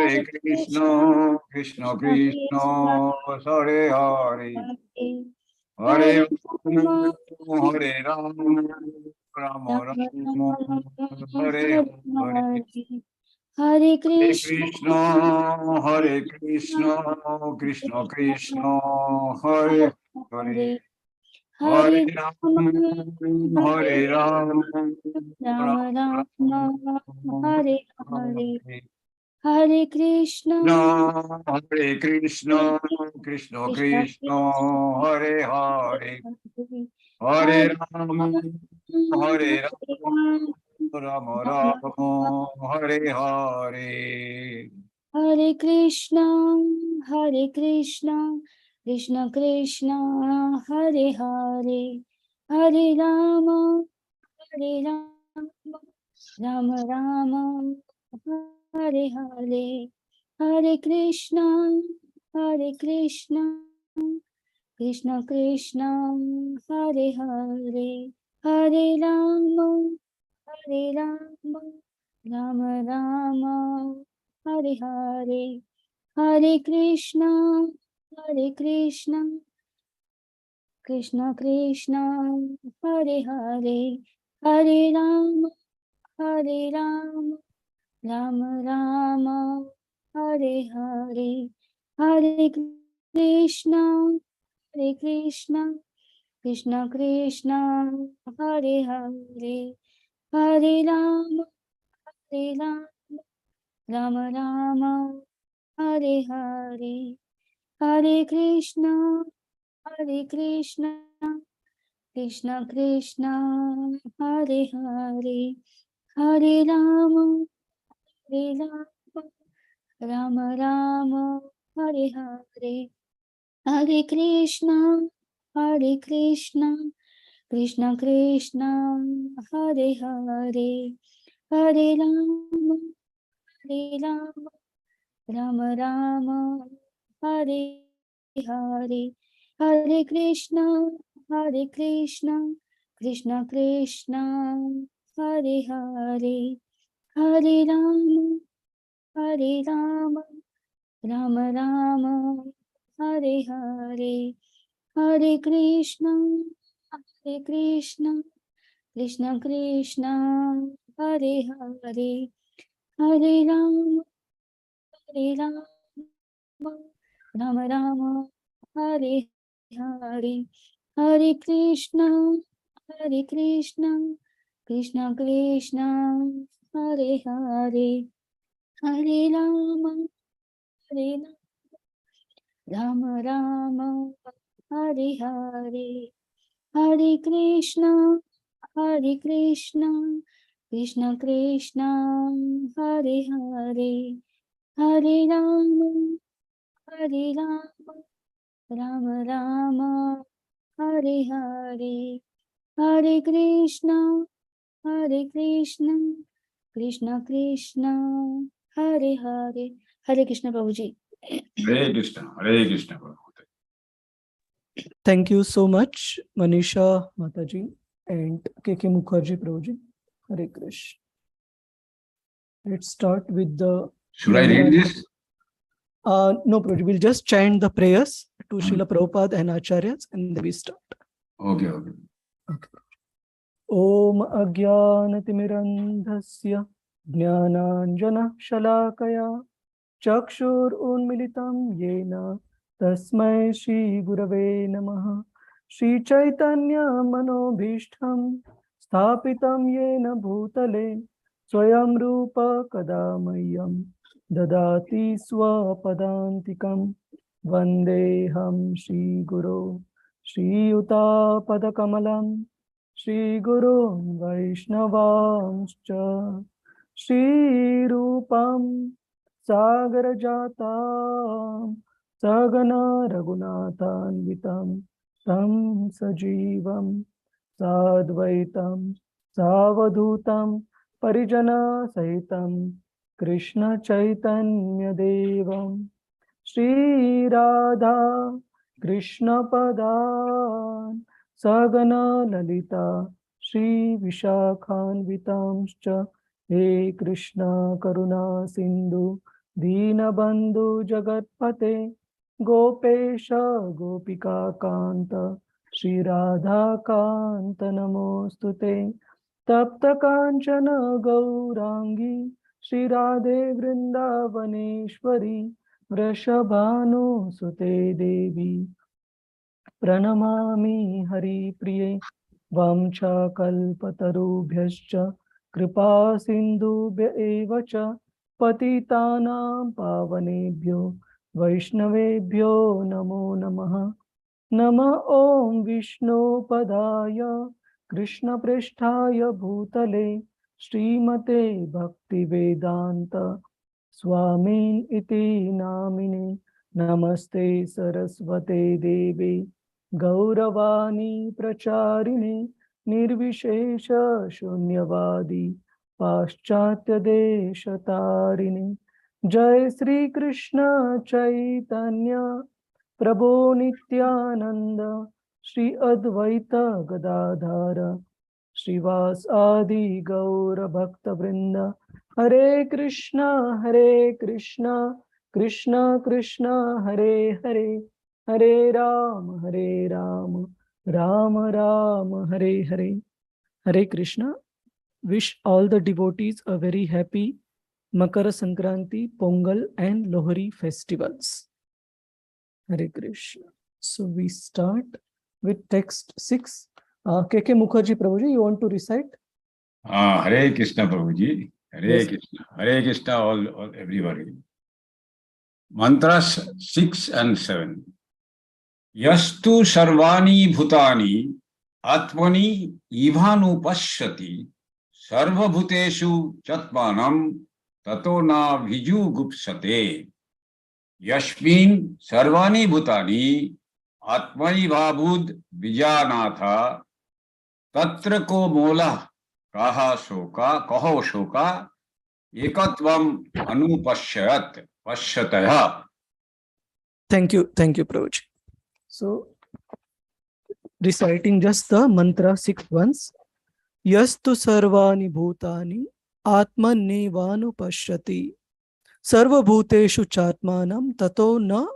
Hare Krishna, Krishna Krishna, Hare Hare, Hare Rama, Hare Rama, Rama Rama, Hare Hare. Hare Hare Krishna, Krishna, Krishna Krishna, Hare Hare, Hare Hare Rama, Hare Rama, Rama Rama, Hare Hare, Hare Hare Krishna, Hare Krishna, Krishna Krishna, Hare Hare, Hare Rama, Hare Rama, Rama Rama, Hare Hare. Hare Krishna, Hare Krishna, Krishna Krishna, Hare Hare, Hare Rama, Hare Rama, Rama Rama, Hare Hare, Hare Krishna, Hare Krishna, Krishna Krishna, Hare Hare, Hare Rama, Hare Rama, Rama Rama, Hare Hare, Hare Krishna, Hare Krishna, Krishna Krishna, Hare Hare, Hare Rama, Hare Rama, Rama Rama, Hare Hare, Hare Krishna, Hare Krishna, Krishna Krishna, Hare Hare, Hare Rama, Hare Rama, Rama Rama, Hare Hare, Hare Krishna, Hare Krishna, Krishna Krishna, Hare Hare, Hare Rama, Hare Rama, Rama Rama, Hare Hare, Hare Krishna, Hare Krishna, Krishna Krishna, Hare Hare, Hare Rama, Hare Rama, Rama Rama, Hare Hare, Hare Krishna, Hare Krishna, Krishna Krishna, Hare Hare, Hare Rama, Hare Rama, Rama Rama, Hare Hare, Hare Krishna, Hare Krishna, Krishna Krishna, Hare Hare, Hare Rama, Hare Rama, Rama Rama, Hare Hare, Hare Krishna, Hare Krishna, Krishna Krishna, Hare Hare, Hare Rama, Hare Rama, Rama Rama, Hare Hare, Hare Krishna, Hare Krishna, Krishna Krishna, Hare Hare, Hare Rama, Hare Rama, Rama Rama, Hare Hare, Hare Krishna, Hare Krishna, Krishna Krishna, Hare Hare. Hare Krishna Prabhuji. Hare Krishna, Hare Krishna, Prabhu. Thank you so much, Manisha Mataji and KK Mukherjee Prabhuji. Hare Krishna. Let's start with the... Should I read this? No, Prabhuji, we'll just chant the prayers to Srila Prabhupada and Acharyas and then we start. Okay. Om Ajnanatimirandhasya Jnananjana Shalakaya Chakshur Unmilitam Yena Tasmai Shri Gurave Namaha Shri Chaitanya Manobhishtham Sthapitam Yena Bhutale Swayam Rupa Kadamayam Dadati Swapadantikam Vandeham Shri Guru Shri Yuta Padakamalam Shri Guru Vaishnavamscha Shri Rupam Sagar Jatam Sagana Raghunathanvitam Tam Sajivam Sadvaitam Savadhutam Parijana Sahitam Krishna Chaitanya Devam Shri Radha Krishna Padan Sagana Lalita Shri Vishakhanvitamscha He Krishna Karuna Sindhu Deenabandhu Jagatpate Gopesha Gopika Kanta Shri Radha Kanta Namostute Tapta Kanchana Gaurangi Shri Radhe Vrindavaneshwari Vrishabhanu Sute Devi Pranamami Hari Priye Vamcha Kalpatarubhyascha Kripa Sindhubhya eva cha Patitanam Pavanebhyo Vaishnavebhyo Namo Namaha Nama Om Vishnu Padaya Krishna Pristhaya Bhutale Srimate Bhakti Vedanta Swamin iti namine Namaste Saraswate Devi Gauravani Pracharine Nirvishesha Shunyavadi Paschatya Deshatarine Jai Sri Krishna Chaitanya Prabhu Nityananda Shri Advaita Gadadhara Srivas Adi Gaura Bhakta Vrinda Hare Krishna Krishna Krishna Hare Hare Hare Rama Rama Rama Hare Hare. Hare Krishna. Wish all the devotees a very happy Makara Sankranti, Pongal and Lohri festivals. Hare Krishna. So we start with text 6. K.K. Mukherjee Prabhuji, you want to recite? Hare Krishna Prabhuji. Hare Yes. Krishna. Hare Krishna all everybody. Mantras 6 and 7. Yastu sarvani bhutani atmani ivanu pashyati sarva bhuteshu chatmanam tato na viju gupsate. Yashmin sarvani bhutani atmani bhabud vijanatha tatra ko mola kaho shoka ekatvam anupashyat pashyataya. Thank you, Prabhuji. So, reciting just the mantra 6 once. Yastu sarvani bhutani atmanevanu pashyati sarva bhuteshu chatmanam tato na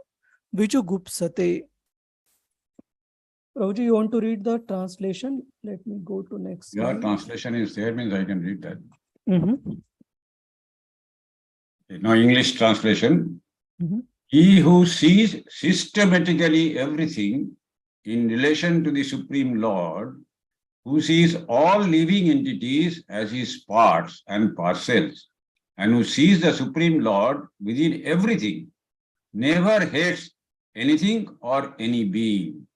vijugupsate. Prabhuji, you want to read the translation? Let me go to next slide. Your translation is there, means I can read that. Mhm. Now, English translation. Mhm. He who sees systematically everything in relation to the Supreme Lord, who sees all living entities as his parts and parcels, and who sees the Supreme Lord within everything, never hates anything or any being.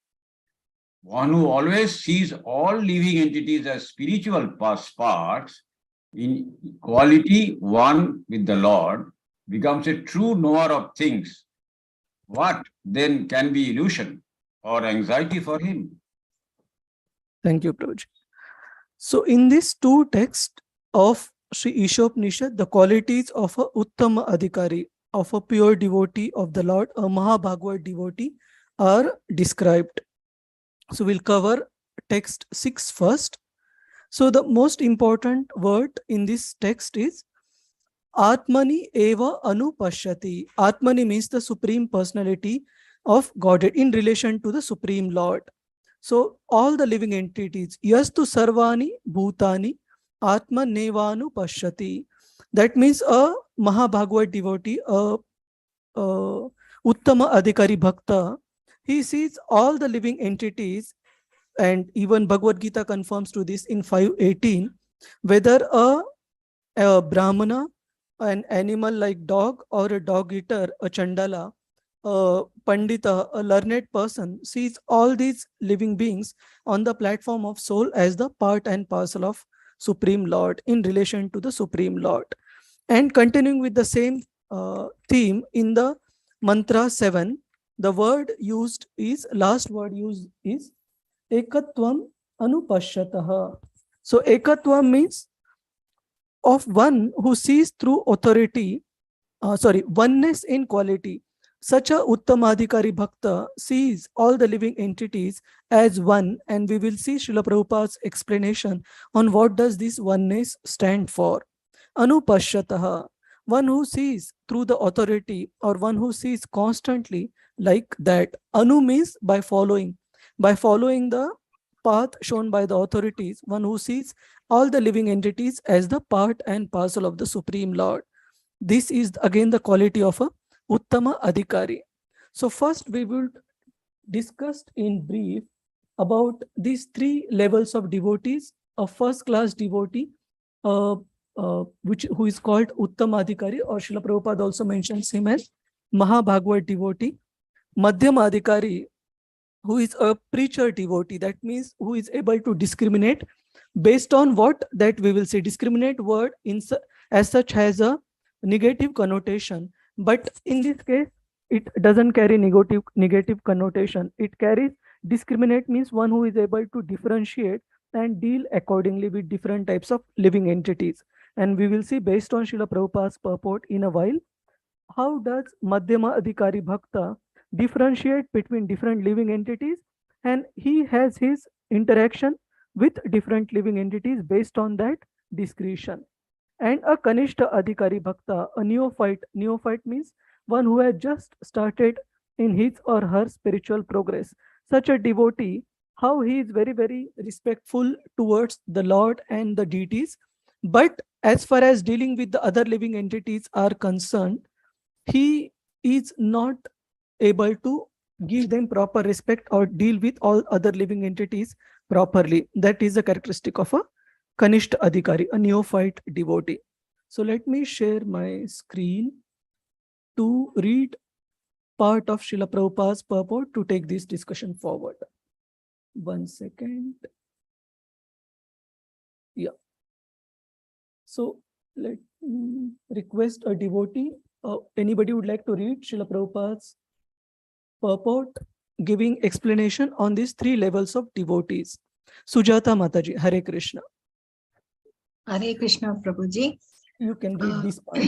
One who always sees all living entities as spiritual parts, in quality one with the Lord, becomes a true knower of things. What then can be illusion or anxiety for him? Thank you, Prabhuji. So, in these two texts of Sri Ishopanishad, the qualities of a Uttama Adhikari, of a pure devotee of the Lord, a Mahabhagavad devotee, are described. So, we'll cover text 6 first. So, the most important word in this text is Atmani eva anupashyati. Atmani means the Supreme Personality of Godhead in relation to the Supreme Lord. So all the living entities, yastu sarvani bhutani atmanevanu pashyati. That means a Mahabhagavad devotee, a Uttama Adhikari Bhakta, he sees all the living entities, and even Bhagavad Gita confirms to this in 5:18, whether a Brahmana, an animal like dog, or a dog eater, a Chandala, a Pandita, a learned person, sees all these living beings on the platform of soul as the part and parcel of Supreme Lord in relation to the Supreme Lord. And continuing with the same theme in the mantra 7, the last word used is ekatvam anupashyatah. So ekatvam means of one who sees through authority, oneness in quality. Such a Uttamadhikari Bhakta sees all the living entities as one, and we will see Srila Prabhupada's explanation on what does this oneness stand for. Anupashyatah. one who sees through the authority, or one who sees constantly like that. Anu means by following the path shown by the authorities, one who sees all the living entities as the part and parcel of the Supreme Lord. This is again the quality of a Uttama Adhikari. So first we will discuss in brief about these three levels of devotees. A first class devotee, who is called Uttama Adhikari, or Srila Prabhupada also mentions him as Mahabhagavad devotee. Madhyama Adhikari, who is a preacher devotee, that means who is able to discriminate based on what that we will say. Discriminate word as such has a negative connotation, but in this case it doesn't carry negative connotation. It carries discriminate means one who is able to differentiate and deal accordingly with different types of living entities. And we will see based on Srila Prabhupada's purport in a while, how does Madhyama Adhikari Bhakta differentiate between different living entities, and he has his interaction with different living entities based on that discretion. And a Kanishta Adhikari Bhakta, a neophyte means one who has just started in his or her spiritual progress. Such a devotee, how he is very, very respectful towards the Lord and the deities, but as far as dealing with the other living entities are concerned, he is not able to give them proper respect or deal with all other living entities properly. That is a characteristic of a Kanishta Adhikari, a neophyte devotee. So let me share my screen to read part of Srila Prabhupada's purport to take this discussion forward. 1 second. Yeah. So let me request a devotee. Anybody would like to read Srila Prabhupada's purport, giving explanation on these three levels of devotees? Sujata Mataji, Hare Krishna. Hare Krishna, Prabhuji. You can read this part.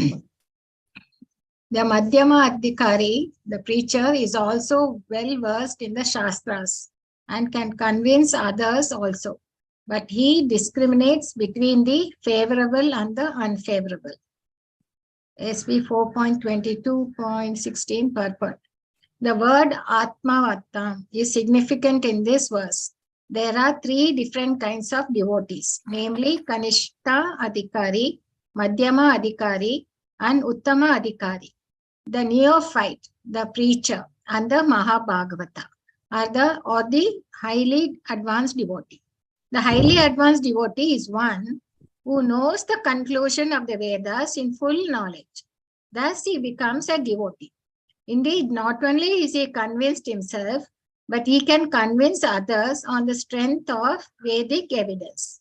The Madhyama Adhikari, the preacher, is also well versed in the Shastras and can convince others also. But he discriminates between the favorable and the unfavorable. SB 4.22.16 purport. The word Atmavatta is significant in this verse. There are three different kinds of devotees, namely Kanishta Adhikari, Madhyama Adhikari, and Uttama Adhikari. The neophyte, the preacher, and the Mahabhagavata are the highly advanced devotee. The highly advanced devotee is one who knows the conclusion of the Vedas in full knowledge. Thus, he becomes a devotee. Indeed, not only is he convinced himself, but he can convince others on the strength of Vedic evidence.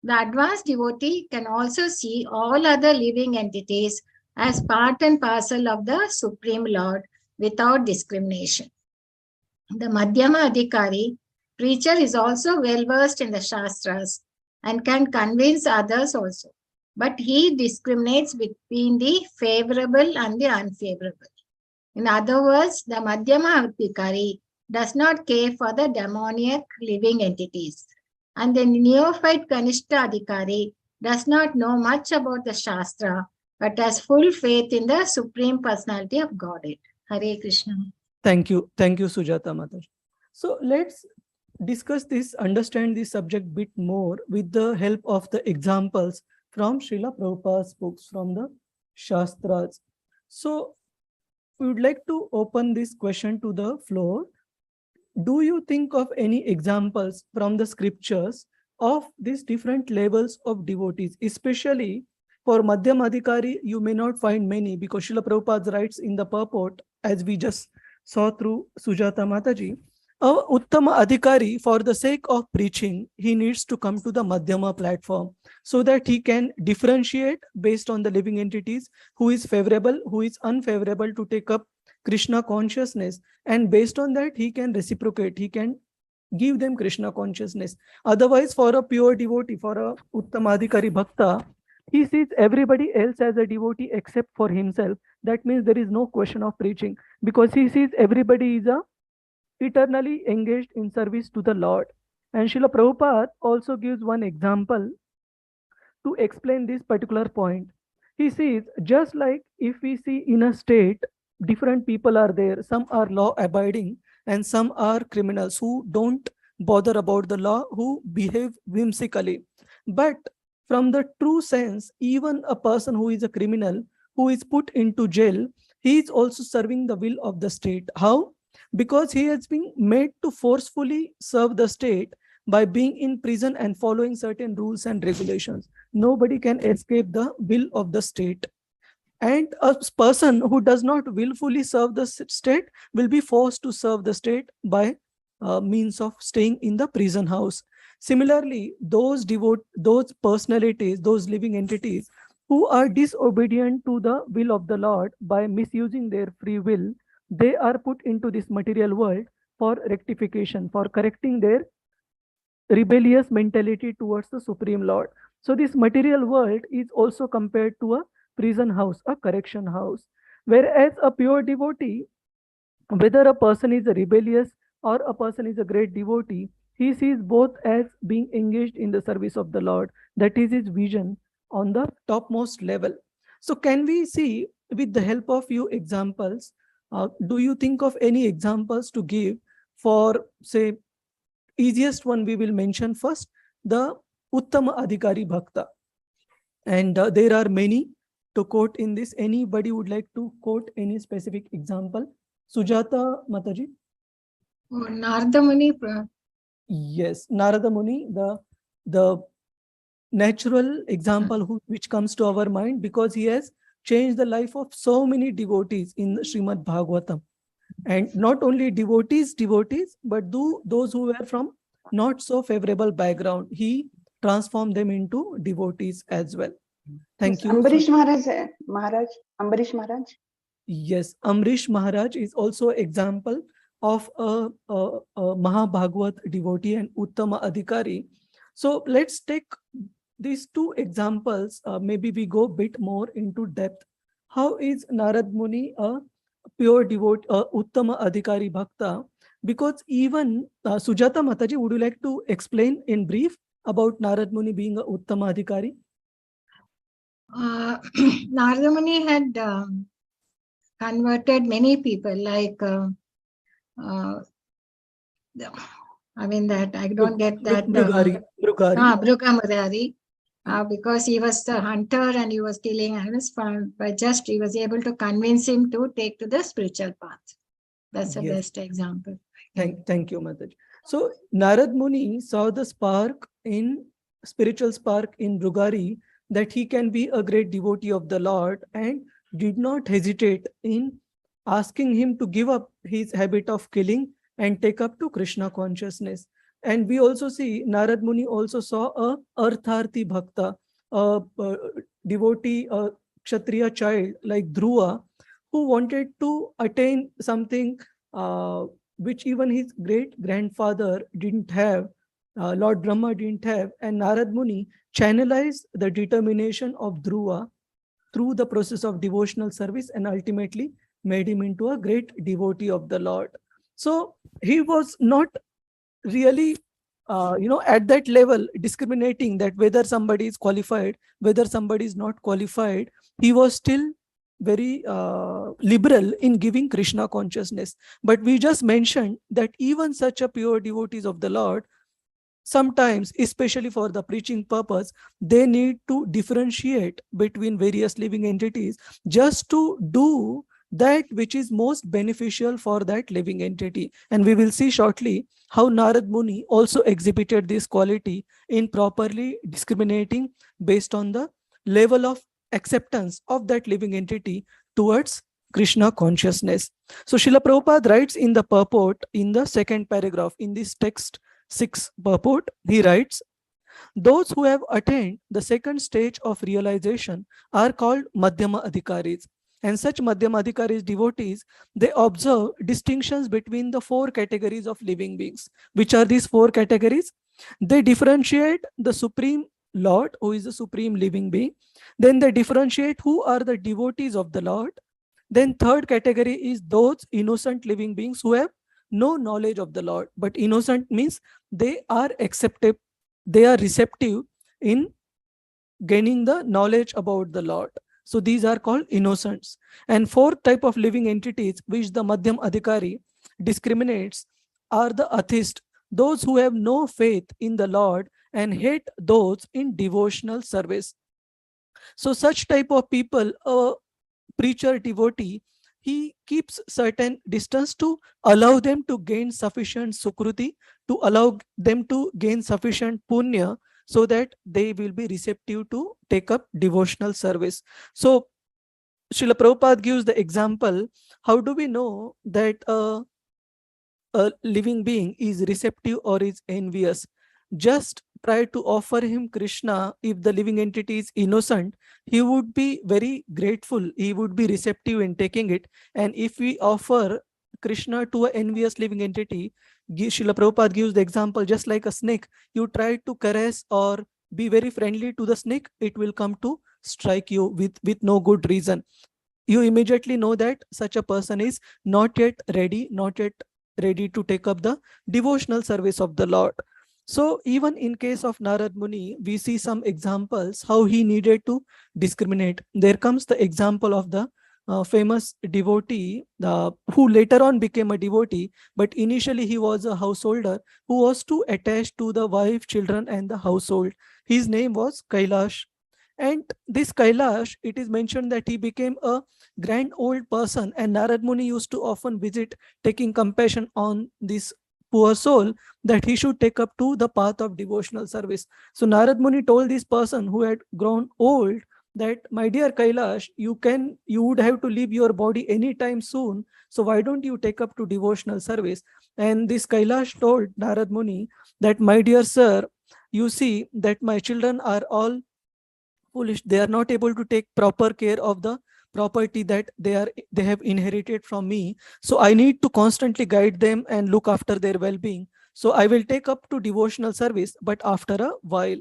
The advanced devotee can also see all other living entities as part and parcel of the Supreme Lord without discrimination. The Madhyama Adhikari, preacher, is also well versed in the Shastras and can convince others also. But he discriminates between the favorable and the unfavorable. In other words, the Madhyama Adhikari does not care for the demoniac living entities. And the neophyte Kanishta Adhikari does not know much about the Shastra, but has full faith in the Supreme Personality of Godhead. Hare Krishna. Thank you. Thank you, Sujata Mataji. So let's discuss this, understand this subject bit more with the help of the examples from Srila Prabhupada's books, from the Shastras. So we would like to open this question to the floor. Do you think of any examples from the scriptures of these different levels of devotees? Especially for Madhyama Adhikari, you may not find many, because Srila Prabhupada writes in the purport, as we just saw through Sujata Mataji, Uttama Adhikari, for the sake of preaching, he needs to come to the Madhyama platform so that he can differentiate based on the living entities, who is favorable, who is unfavorable to take up Krishna consciousness, and based on that he can reciprocate, he can give them Krishna consciousness. Otherwise, for a pure devotee, for a Uttama Adhikari Bhakta, he sees everybody else as a devotee except for himself. That means there is no question of preaching, because he sees everybody is eternally engaged in service to the Lord. And Srila Prabhupada also gives one example to explain this particular point. He sees, just like if we see in a state, different people are there. Some are law abiding and some are criminals who don't bother about the law, who behave whimsically. But from the true sense, even a person who is a criminal, who is put into jail, he is also serving the will of the state. How? Because he has been made to forcefully serve the state by being in prison and following certain rules and regulations. Nobody can escape the will of the state. And a person who does not willfully serve the state will be forced to serve the state by means of staying in the prison house. Similarly, those personalities, those living entities who are disobedient to the will of the Lord by misusing their free will, they are put into this material world for rectification, for correcting their rebellious mentality towards the Supreme Lord. So this material world is also compared to a prison house, a correction house. Whereas a pure devotee, whether a person is a rebellious or a person is a great devotee, he sees both as being engaged in the service of the Lord. That is his vision on the topmost level. So can we see, with the help of few examples, do you think of any examples to give for, say, easiest one we will mention first, the Uttama Adhikari Bhakta. And there are many to quote in this. Anybody would like to quote any specific example? Sujata Mataji? Oh, Narada Muni. Yes, Narada Muni, the natural example which comes to our mind, because he has changed the life of so many devotees in Srimad Bhagavatam. And not only devotees, but those who were from not so favorable background, he transformed them into devotees as well. Thank you. Ambarish Maharaj, Ambarish Maharaj. Yes, Amrish Maharaj is also example of a Mahabhagavat devotee and Uttama Adhikari. So let's take these two examples. Maybe we go a bit more into depth. How is Narad Muni a pure devotee, Uttama Adhikari Bhakta? Because even Sujata Mataji, would you like to explain in brief about Narad Muni being a Uttama Adhikari? Narada Muni had converted many people, like I mean that I don't get that. Brugari. Bhruga Murari. Because he was the hunter and he was killing animals, but just he was able to convince him to take to the spiritual path. That's the best example. Thank you, Mataji. So Narad Muni saw the spiritual spark in Brugari, that he can be a great devotee of the Lord, and did not hesitate in asking him to give up his habit of killing and take up to Krishna consciousness. And we also see Narad Muni also saw a Artharthi Bhakta, a devotee, a Kshatriya child like Dhruva, who wanted to attain something which even his great grandfather didn't have, Lord Brahma didn't have, and Narad Muni channelized the determination of Dhruva through the process of devotional service and ultimately made him into a great devotee of the Lord. So he was not really at that level discriminating that whether somebody is qualified, whether somebody is not qualified. He was still very liberal in giving Krishna consciousness. But we just mentioned that even such a pure devotees of the Lord, sometimes, especially for the preaching purpose, they need to differentiate between various living entities just to do that which is most beneficial for that living entity. And we will see shortly how Narad Muni also exhibited this quality in properly discriminating based on the level of acceptance of that living entity towards Krishna consciousness. So Srila Prabhupada writes in the purport, in the second paragraph, in this text 6 purport, he writes, those who have attained the second stage of realization are called Madhyama Adhikaris. And such Madhyama Adhikaris devotees, they observe distinctions between the 4 categories of living beings. Which are these 4 categories? They differentiate the Supreme Lord, who is the supreme living being. Then they differentiate who are the devotees of the Lord. Then third category is those innocent living beings who have no knowledge of the Lord. But innocent means they are receptive in gaining the knowledge about the Lord. So these are called innocents. And fourth type of living entities which the Madhyam Adhikari discriminates are the atheists, those who have no faith in the Lord and hate those in devotional service. So such type of people, a preacher devotee, he keeps certain distance to allow them to gain sufficient sukruti, to allow them to gain sufficient punya, so that they will be receptive to take up devotional service. So Srila Prabhupada gives the example, how do we know that a living being is receptive or is envious? Just try to offer him Krishna. If the living entity is innocent, he would be very grateful, he would be receptive in taking it. And if we offer Krishna to an envious living entity, Srila Prabhupada gives the example, just like a snake, you try to caress or be very friendly to the snake, it will come to strike you with no good reason. You immediately know that such a person is not yet ready to take up the devotional service of the Lord. So even in case of Narad Muni, we see some examples how he needed to discriminate. There comes the example of the famous devotee who later on became a devotee, but initially he was a householder who was too attached to the wife, children, and the household. His name was Kailash. And this Kailash, it is mentioned that he became a grand old person, and Narad Muni used to often visit, taking compassion on this poor soul, that he should take up to the path of devotional service. So Narad Muni told this person who had grown old that, my dear Kailash, you would have to leave your body anytime soon. So why don't you take up to devotional service? And this Kailash told Narad Muni that, my dear sir, you see that my children are all foolish. They are not able to take proper care of the property that they have inherited from me. So I need to constantly guide them and look after their well-being. So I will take up to devotional service, but after a while.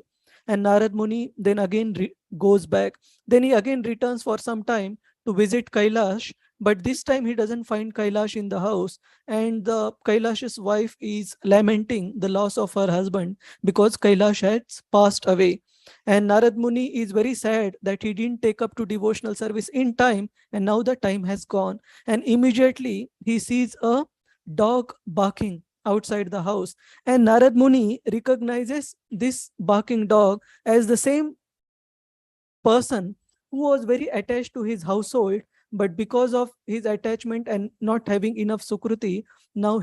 And Narad Muni then again goes back. Then he again returns for some time to visit Kailash, but this time he doesn't find Kailash in the house. And the Kailash's wife is lamenting the loss of her husband because Kailash has passed away. And Narad Muni is very sad that he didn't take up to devotional service in time, and now the time has gone. And immediately he sees a dog barking outside the house. And Narad Muni recognizes this barking dog as the same person who was very attached to his household, but because of his attachment and not having enough sukruti, now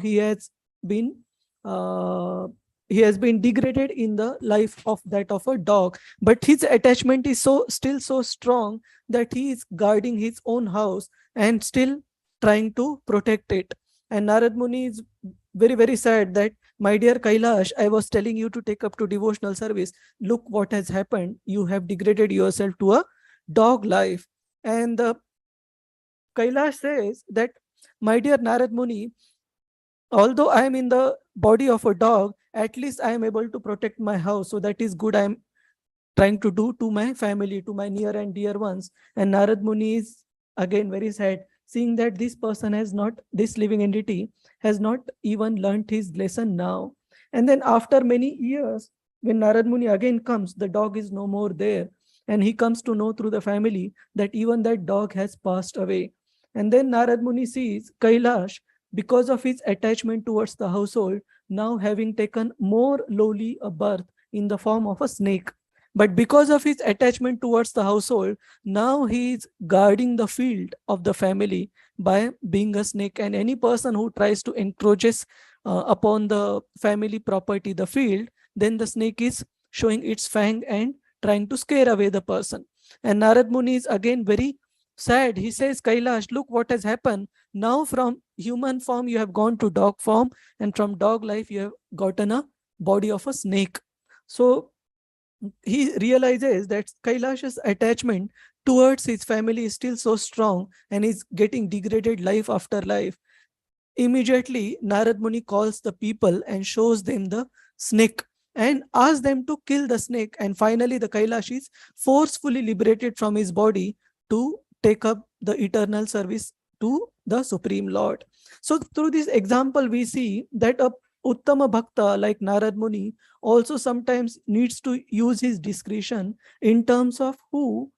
been uh, he has been degraded in the life of that of a dog. But his attachment is still so strong that he is guarding his own house and still trying to protect it. And Narad Muni is very, very sad that, my dear Kailash, I was telling you to take up to devotional service. Look what has happened. You have degraded yourself to a dog life. And Kailash says that, my dear Narad Muni, although I am in the body of a dog, at least I am able to protect my house. So that is good. I am trying to do to my family, to my near and dear ones. And Narad Muni is again very sad, seeing that this living entity has not even learnt his lesson now. And then after many years, when Narad Muni again comes, the dog is no more there. And he comes to know through the family that even that dog has passed away. And then Narad Muni sees Kailash, because of his attachment towards the household, now having taken more lowly a birth in the form of a snake. But because of his attachment towards the household, now he is guarding the field of the family by being a snake. And any person who tries to encroaches upon the family property, the field, then the snake is showing its fang and trying to scare away the person. And Narad Muni is again very sad. He says, Kailash, look what has happened. Now from human form you have gone to dog form, and from dog life you have gotten a body of a snake. So he realizes that Kailash's attachment towards his family is still so strong and is getting degraded life after life. Immediately, Narad Muni calls the people and shows them the snake and asks them to kill the snake. And finally, the Kailash is forcefully liberated from his body to take up the eternal service to the Supreme Lord. So through this example, we see that a Uttama Bhakta like Narad Muni also sometimes needs to use his discretion in terms of who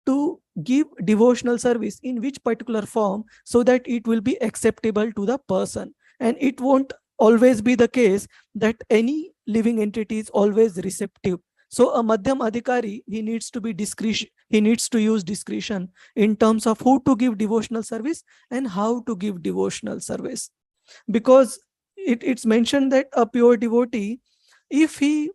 to give devotional service in which particular form, so that it will be acceptable to the person. And it won't always be the case that any living entity is always receptive. So a madhyam adhikari, he needs to be discretion, he needs to use discretion in terms of who to give devotional service and how to give devotional service. Because it's mentioned that a pure devotee, if he,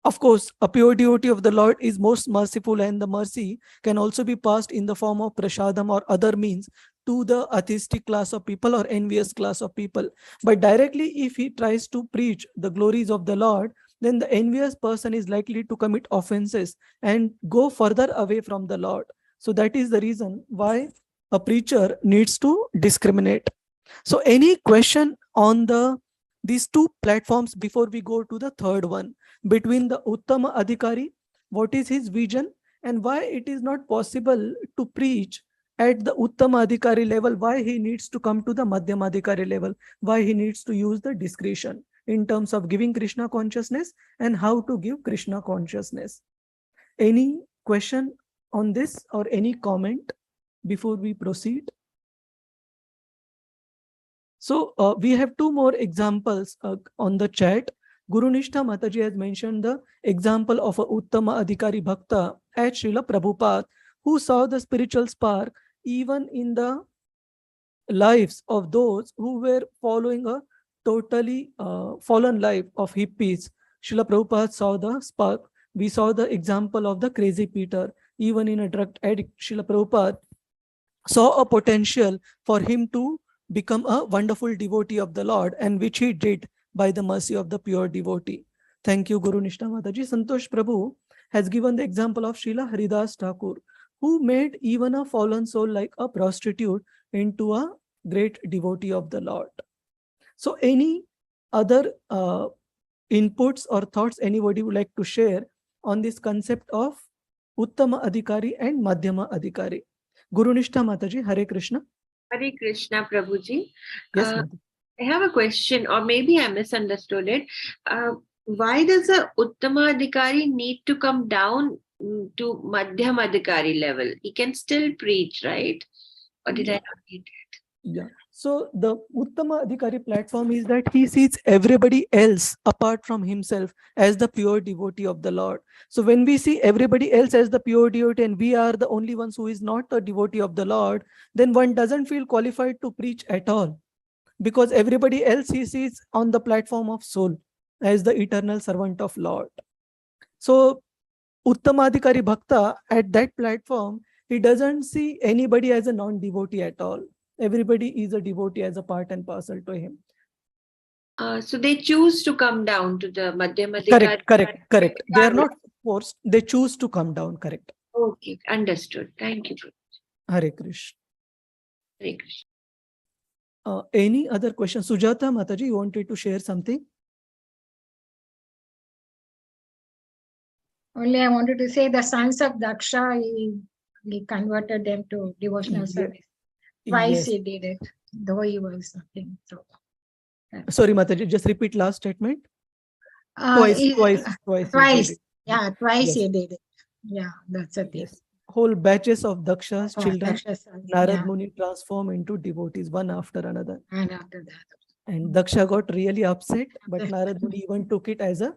of course, a pure devotee of the Lord is most merciful, and the mercy can also be passed in the form of prasadam or other means to the atheistic class of people or envious class of people. But directly, if he tries to preach the glories of the Lord, then the envious person is likely to commit offenses and go further away from the Lord. So that is the reason why a preacher needs to discriminate. So any question on these two platforms before we go to the third one, between the Uttama Adhikari, what is his vision, and why it is not possible to preach at the Uttama Adhikari level, why he needs to come to the Madhyama Adhikari level, why he needs to use the discretion in terms of giving Krishna consciousness and how to give Krishna consciousness. Any question on this or any comment before we proceed? So we have two more examples on the chat. Guru Nishtha Mataji has mentioned the example of a Uttama Adhikari Bhakta at Srila Prabhupada, who saw the spiritual spark even in the lives of those who were following a totally fallen life of hippies. Srila Prabhupada saw the spark. We saw the example of the crazy Peter. Even in a drug addict, Srila Prabhupada saw a potential for him to become a wonderful devotee of the Lord, and which he did by the mercy of the pure devotee. Thank you, Guru Nishtha Mataji. Santosh Prabhu has given the example of Srila Haridas Thakur, who made even a fallen soul like a prostitute into a great devotee of the Lord. So any other inputs or thoughts anybody would like to share on this concept of Uttama Adhikari and Madhyama Adhikari? Guru Nishtha Mataji, Hare Krishna. Hare Krishna, Prabhuji. Yes, Mataji. I have a question, or maybe I misunderstood it. Why does a Uttama Adhikari need to come down to Madhyam Adhikari level? He can still preach, right? Or did I not get it? Yeah. So the Uttama Adhikari platform is that he sees everybody else apart from himself as the pure devotee of the Lord. So when we see everybody else as the pure devotee and we are the only ones who is not a devotee of the Lord, then one doesn't feel qualified to preach at all, because everybody else he sees on the platform of soul as the eternal servant of Lord. So Uttama Adhikari Bhakta at that platform, he doesn't see anybody as a non-devotee at all. Everybody is a devotee as a part and parcel to him. So they choose to come down to the Madhyam Adhikari. Correct. They are not forced. They choose to come down. Correct. Okay, understood. Thank you. Hare Krishna. Hare Krishna. Any other question? Sujata Mataji, you wanted to share something? Only I wanted to say the sons of Daksha, he converted them to devotional service. Twice Yes. he did it, though he was nothing. So, Sorry, Mataji, just repeat last statement. Twice. Yeah, twice Yes. he did it. Yeah, that's the thing. Yes. Whole batches of Daksha's children, Daksha's sons, Narad Muni transform into devotees one after another. And after that. And Daksha got really upset, but Narad Muni even took it as a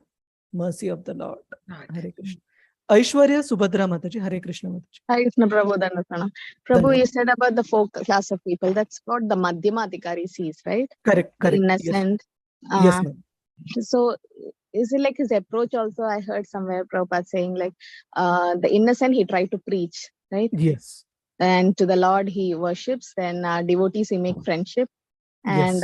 mercy of the Lord. Hare Krishna. Aishwarya Subhadra Mataji, Hare Krishna Mataji. Hare Krishna, Prabhu, Dhanasana. Prabhu, you said about the four class of people. That's what the Madhyama Adhikari sees, right? Correct. Innocent. Yes, ma'am. So is it like his approach also? I heard somewhere Prabhupada saying like the innocent he tried to preach, right? Yes. And to the Lord he worships, then devotees he make friendship. And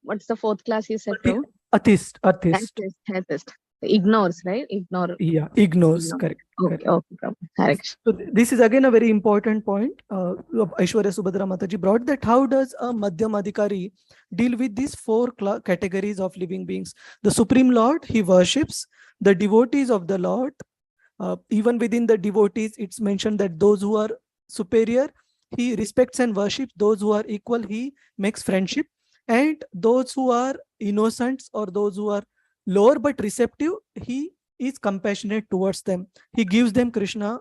what's the fourth class you said, Prabhu? Atheist. Atheist. Ignores, right? Ignores. Correct. Okay, Prabhu. Hare Krishna. So this is again a very important point. Aishwarya Subhadra Mataji brought that how does a Madhyam Adhikari deal with these four categories of living beings? The Supreme Lord, he worships. The devotees of the Lord, even within the devotees, it's mentioned that those who are superior, he respects and worships. Those who are equal, he makes friendship. And those who are innocents or those who are lower but receptive, he is compassionate towards them. He gives them Krishna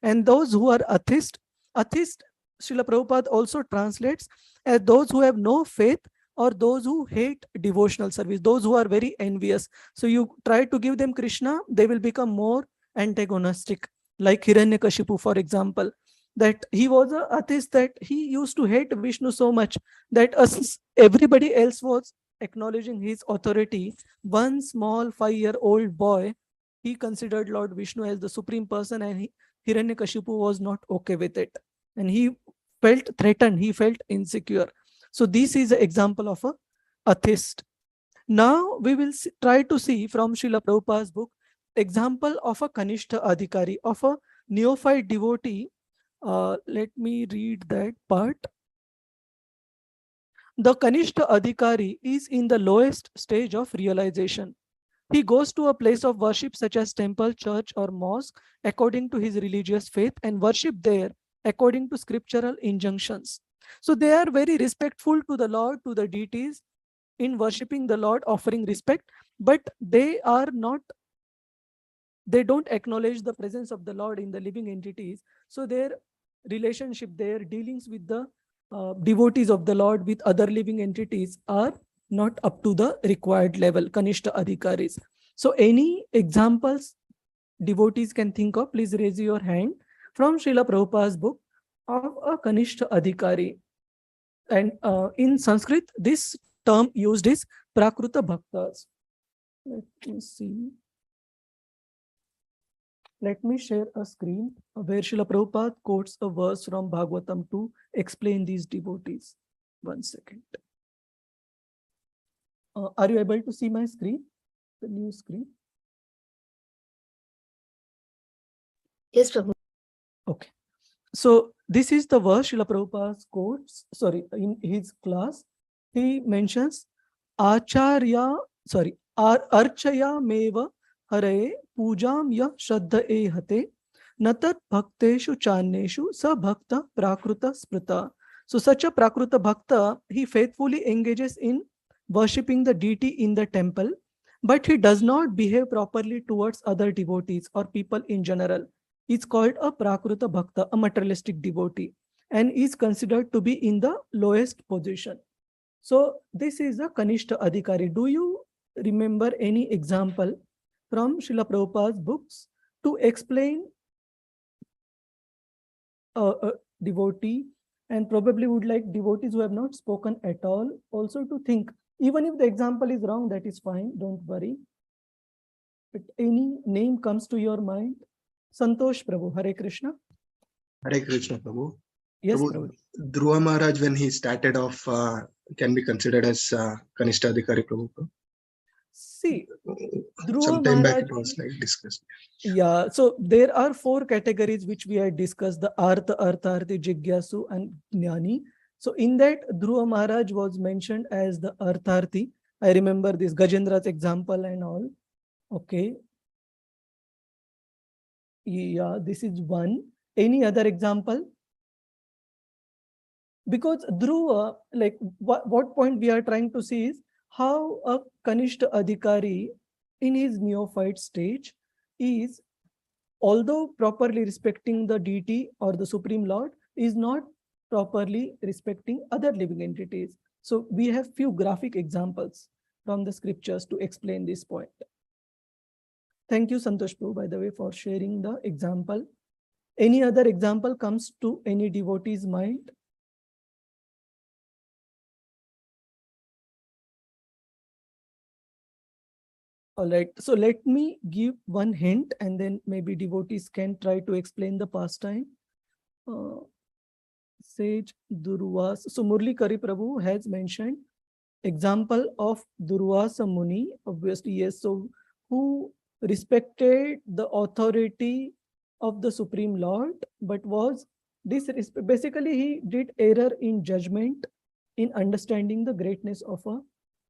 And those who are atheist, Srila Prabhupada also translates as those who have no faith or those who hate devotional service, those who are very envious. So you try to give them Krishna, they will become more antagonistic, like Hiranyakashipu, for example, that he was a atheist, that he used to hate Vishnu so much that everybody else was acknowledging his authority. One small 5-year-old boy, he considered Lord Vishnu as the supreme person, and Hiranyakashipu was not okay with it. And he felt threatened, he felt insecure. So this is an example of a atheist. Now we will try to see from Srila Prabhupada's book, example of a Kanishta Adhikari, of a neophyte devotee. Let me read that part. The Kanishta Adhikari is in the lowest stage of realization. He goes to a place of worship such as temple, church, or mosque according to his religious faith and worship there according to scriptural injunctions. So they are very respectful to the Lord, to the deities, in worshipping the Lord, offering respect, but they don't acknowledge the presence of the Lord in the living entities. So their relationship, their dealings with the devotees of the Lord, with other living entities, are not up to the required level, Kanishta Adhikaris. So any examples devotees can think of, please raise your hand, from Srila Prabhupada's book of a Kanishta Adhikari. And in Sanskrit, this term used is Prakruta Bhaktas. Let me see. Let me share a screen where Srila Prabhupada quotes a verse from Bhagavatam to explain these devotees. 1 second. Are you able to see my screen? The new screen? Yes, Prabhu. Okay. So this is the verse Srila Prabhupada quotes, in his class. He mentions Archaya meva hare pujam ya shraddha ehate natat bhakteshu channeshu sa bhakta prakruta sprita. So such a prakruta bhakta, he faithfully engages in worshipping the deity in the temple, but he does not behave properly towards other devotees or people in general. It's called a prakruta bhakta, a materialistic devotee, and is considered to be in the lowest position. So this is a Kanishta Adhikari. Do you remember any example from Srila Prabhupada's books to explain a devotee, and probably would like devotees who have not spoken at all also to think, even if the example is wrong, that is fine, don't worry. But any name comes to your mind? Santosh Prabhu, Hare Krishna. Hare Krishna, Prabhu. Yes, Prabhu, Prabhu. Dhruva Maharaj, when he started off, can be considered as Kanishta Adhikari, Prabhu. See, Dhruva Sometime back Maharaj, it was like discussed. yeah, so there are 4 categories which we had discussed: the Artha, Artharthi, Jigyasu, and Jnani. So in that, Dhruva Maharaj was mentioned as the Artharthi. I remember this Gajendra's example and all. Okay. Yeah, this is one. Any other example? Because Dhruva, like what point we are trying to see is how a Kanishta Adhikari in his neophyte stage is, although properly respecting the deity or the Supreme Lord, is not properly respecting other living entities. So we have few graphic examples from the scriptures to explain this point. Thank you, Santosh Prabhu, by the way, for sharing the example. Any other example comes to any devotee's mind? All right, so let me give one hint and then maybe devotees can try to explain the pastime. Sage Durvasa. So Murli Kari Prabhu has mentioned example of Durvasa Muni, obviously, yes. So who respected the authority of the Supreme Lord, but was disrespect. Basically, he did error in judgment, in understanding the greatness of a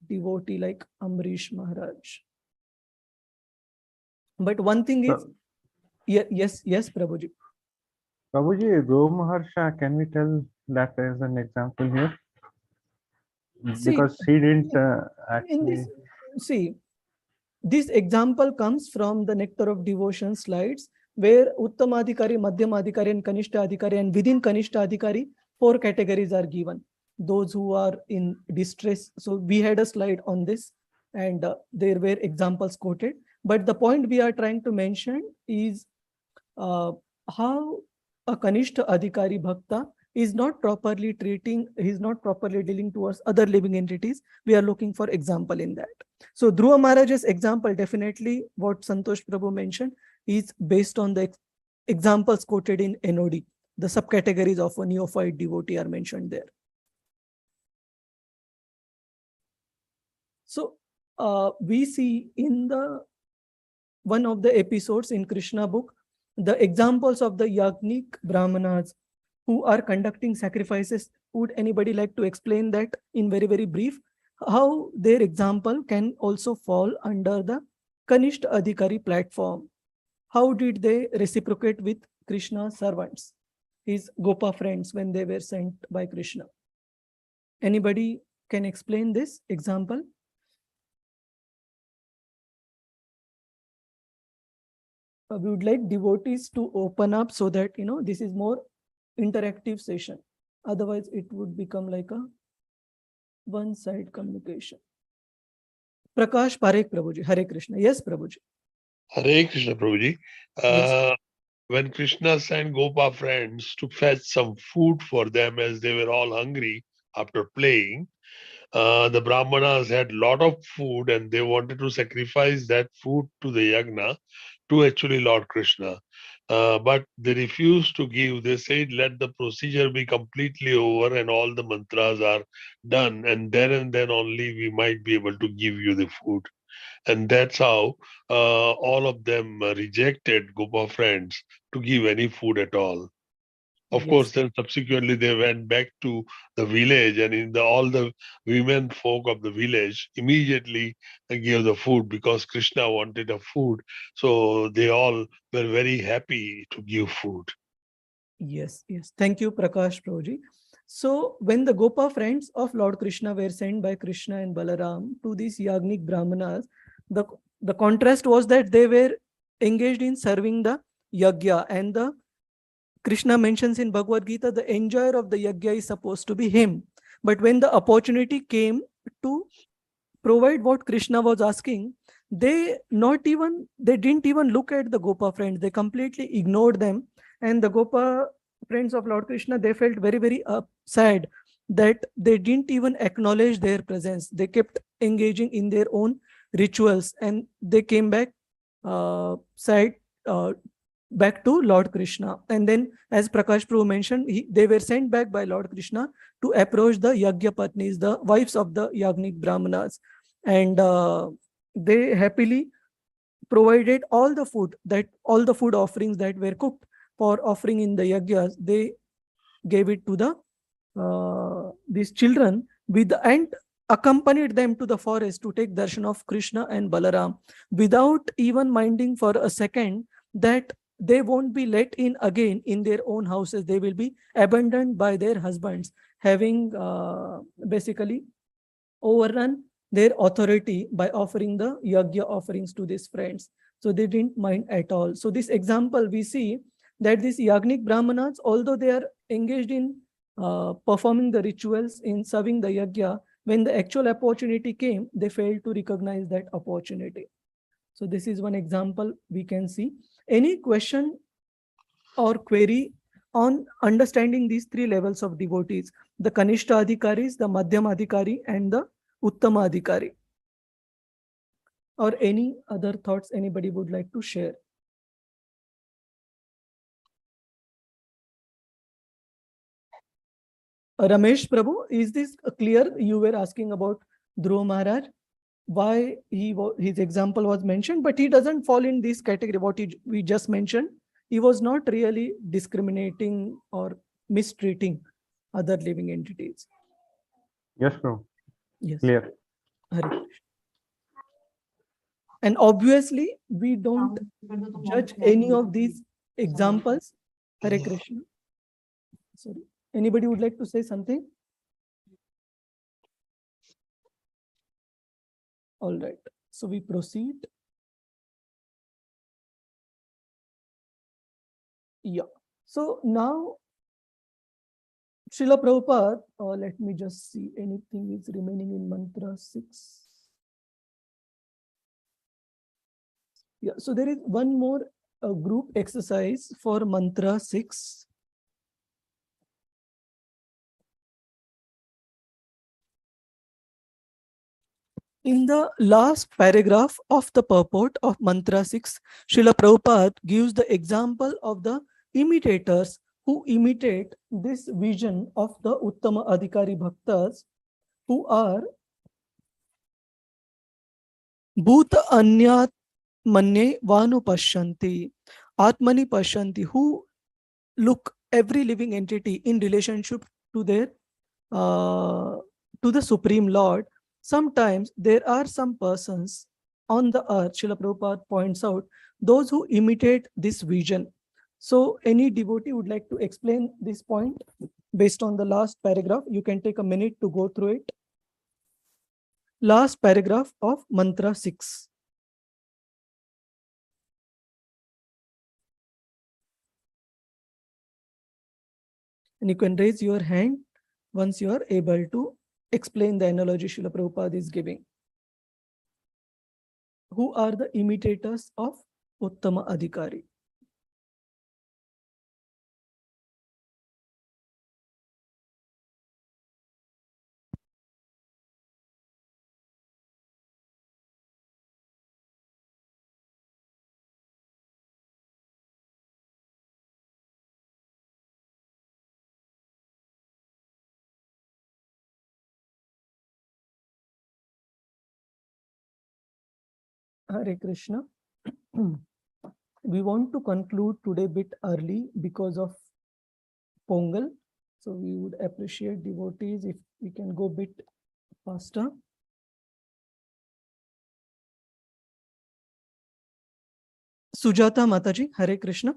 devotee like Amrish Maharaj. But one thing is, yes, Prabhuji. Prabhuji, Maharsha, can we tell that as an example here? Because he didn't actually... This example comes from the Nectar of Devotion slides. where Uttama Adhikari, Madhyama Adhikari, and Kanishta Adhikari, and within Kanishta Adhikari, 4 categories are given. Those who are in distress. So we had a slide on this, and there were examples quoted. But the point we are trying to mention is how a Kanishta Adhikari Bhakta is not properly treating, he's not properly dealing towards other living entities. We are looking for example in that. So Dhruva Maharaj's example, definitely what Santosh Prabhu mentioned, is based on the examples quoted in NOD. The subcategories of a neophyte devotee are mentioned there. So we see in the one of the episodes in Krishna book, the examples of the Yagnik Brahmanas who are conducting sacrifices. Would anybody like to explain that in very, very brief? How their example can also fall under the Kanishta Adhikari platform. How did they reciprocate with Krishna's servants, his Gopa friends, when they were sent by Krishna? Anybody can explain this example? We would like devotees to open up so that, this is more interactive session. Otherwise, it would become like a one-side communication. Prakash Parekh Prabhuji, Hare Krishna. Yes, Prabhuji. Hare Krishna, Prabhuji. Yes. When Krishna sent Gopa friends to fetch some food for them as they were all hungry after playing, the Brahmanas had lot of food and they wanted to sacrifice that food to the yagna to actually Lord Krishna. But they refused to give. They said, let the procedure be completely over and all the mantras are done, and then only we might be able to give you the food. And that's how all of them rejected Gopa friends to give any food at all. Of Yes. course, then subsequently they went back to the village, and all the women folk of the village immediately gave the food because Krishna wanted a food. So they all were very happy to give food. Yes, yes. Thank you, Prakash Prabhuji. So when the Gopa friends of Lord Krishna were sent by Krishna and Balaram to these Yagnik Brahmanas, the contrast was that they were engaged in serving the yagya, and the Krishna mentions in Bhagavad Gita, the enjoyer of the yagya is supposed to be him. But when the opportunity came to provide what Krishna was asking, they didn't even look at the Gopa friends. They completely ignored them. And the Gopa friends of Lord Krishna, they felt very, very sad that they didn't even acknowledge their presence. They kept engaging in their own rituals, and they came back sad, back to Lord Krishna. And then, as Prakash Prabhu mentioned, they were sent back by Lord Krishna to approach the Yagya Patnis, the wives of the Yagnik Brahmanas. And they happily provided all the food offerings that were cooked for offering in the Yagyas. They gave it to these children and accompanied them to the forest to take darshan of Krishna and Balaram, without even minding for a second that they won't be let in again in their own houses. They will be abandoned by their husbands, having basically overrun their authority by offering the yagya offerings to these friends. So they didn't mind at all. So this example, we see that these Yagnik Brahmanas, although they are engaged in performing the rituals, in serving the yagya, when the actual opportunity came, they failed to recognize that opportunity. So this is one example we can see. Any question or query on understanding these 3 levels of devotees: the Kanishta Adhikaris, the Madhyama Adhikari, and the Uttama Adhikari? Or any other thoughts anybody would like to share? Ramesh Prabhu, is this clear? You were asking about Dhruva Maharaj, why his example was mentioned, but he doesn't fall in this category. What we just mentioned, he was not really discriminating or mistreating other living entities. Yes, bro. Yes. Clear. Hare Krishna. And obviously, we don't judge any of these examples. Hare Krishna. Sorry. Anybody would like to say something? All right. So we proceed. Yeah. So now, Srila Prabhupada, let me just see anything is remaining in mantra 6. Yeah, so there is one more group exercise for mantra 6. In the last paragraph of the purport of mantra 6, Srila Prabhupada gives the example of the imitators who imitate this vision of the Uttama Adhikari Bhaktas, who are Bhuta Anyat Manye Vanu Pashyanti, Atmani Pashyanti, who look every living entity in relationship to their to the Supreme Lord. Sometimes there are some persons on the earth, Srila Prabhupada points out, those who imitate this vision. So any devotee would like to explain this point based on the last paragraph? You can take a minute to go through it. Last paragraph of mantra 6. And you can raise your hand once you are able to explain the analogy Srila Prabhupada is giving. Who are the imitators of Uttama Adhikari? Hare Krishna. We want to conclude today a bit early because of Pongal. So we would appreciate devotees if we can go a bit faster. Sujata Mataji, Hare Krishna.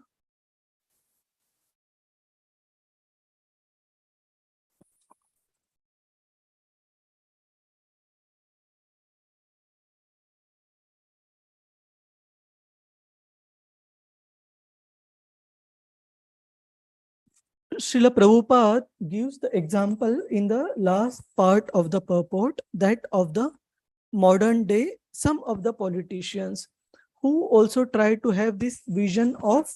Srila Prabhupada gives the example in the last part of the purport, that of the modern day, some of the politicians who also try to have this vision of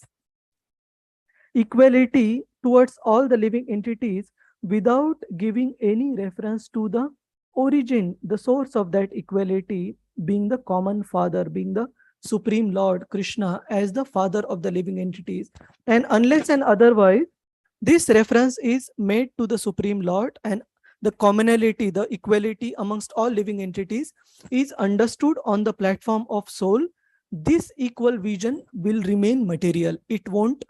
equality towards all the living entities without giving any reference to the origin, the source of that equality being the common father, being the Supreme Lord Krishna as the father of the living entities. And unless and otherwise, this reference is made to the Supreme Lord and the commonality, the equality amongst all living entities is understood on the platform of soul, this equal vision will remain material. It won't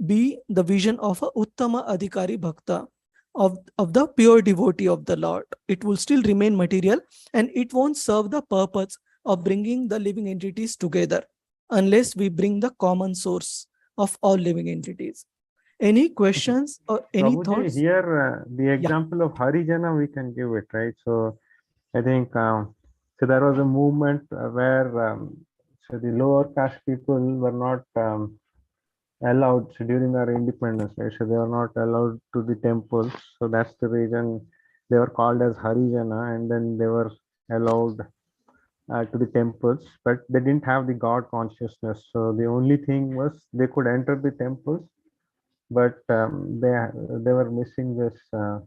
be the vision of a Uttama Adhikari Bhakta, of the pure devotee of the Lord. It will still remain material and it won't serve the purpose of bringing the living entities together unless we bring the common source of all living entities. Any questions or any Prabhuji, thoughts? here the example of Harijana we can give it, right? So I think so there was a movement where so the lower caste people were not allowed during our independence, right? So they were not allowed to the temples. So that's the reason they were called as Harijana, and then they were allowed to the temples, but they didn't have the God consciousness. So the only thing was they could enter the temples, but they were missing this. So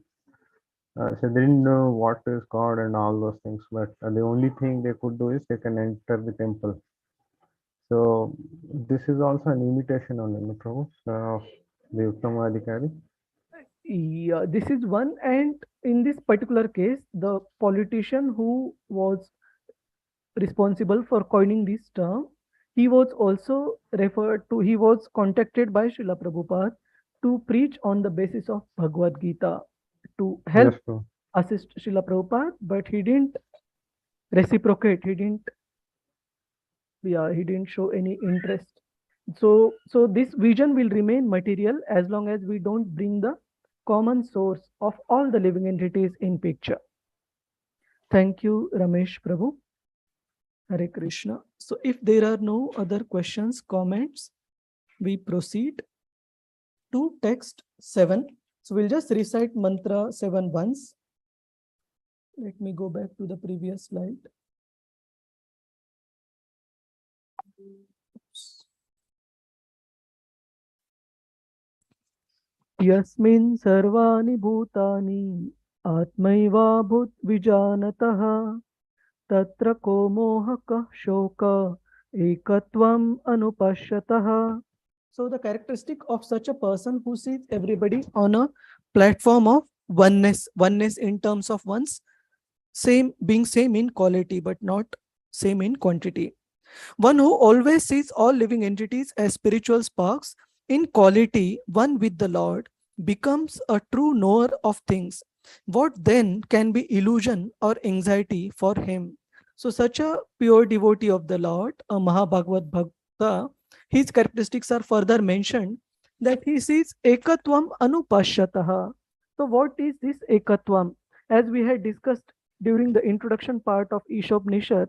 they didn't know what is God and all those things. But the only thing they could do is they can enter the temple. So this is also an imitation on the Prabhu of the Uttama Adhikari. Yeah, this is one. And in this particular case, the politician who was responsible for coining this term, he was also he was contacted by Srila Prabhupada to preach on the basis of Bhagavad Gita to help assist Srila Prabhupada, but he didn't reciprocate, he didn't show any interest. So this vision will remain material as long as we don't bring the common source of all the living entities in picture. Thank you, Ramesh Prabhu. Hare Krishna. So if there are no other questions, comments, we proceed. to text 7. So we'll just recite mantra 7 once. Let me go back to the previous slide. Yasmin sarvani bhutani atmaiva bhut vijanatah tatra ko mohaka shoka ekatvam anupashyatah. So the characteristic of such a person who sees everybody on a platform of oneness in terms of one's being same in quality but not same in quantity. One who always sees all living entities as spiritual sparks in quality, one with the Lord, becomes a true knower of things. What then can be illusion or anxiety for him? So such a pure devotee of the Lord, a Mahabhagavad Bhakta, his characteristics are further mentioned that he sees ekatvam anupashyatah. So what is this ekatvam? As we had discussed during the introduction part of Ishopanishad,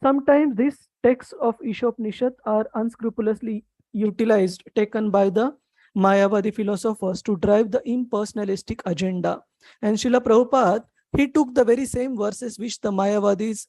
sometimes these texts of Ishopanishad are unscrupulously utilized, taken by the Mayavadi philosophers to drive the impersonalistic agenda. And Srila Prabhupada, he took the very same verses which the Mayavadis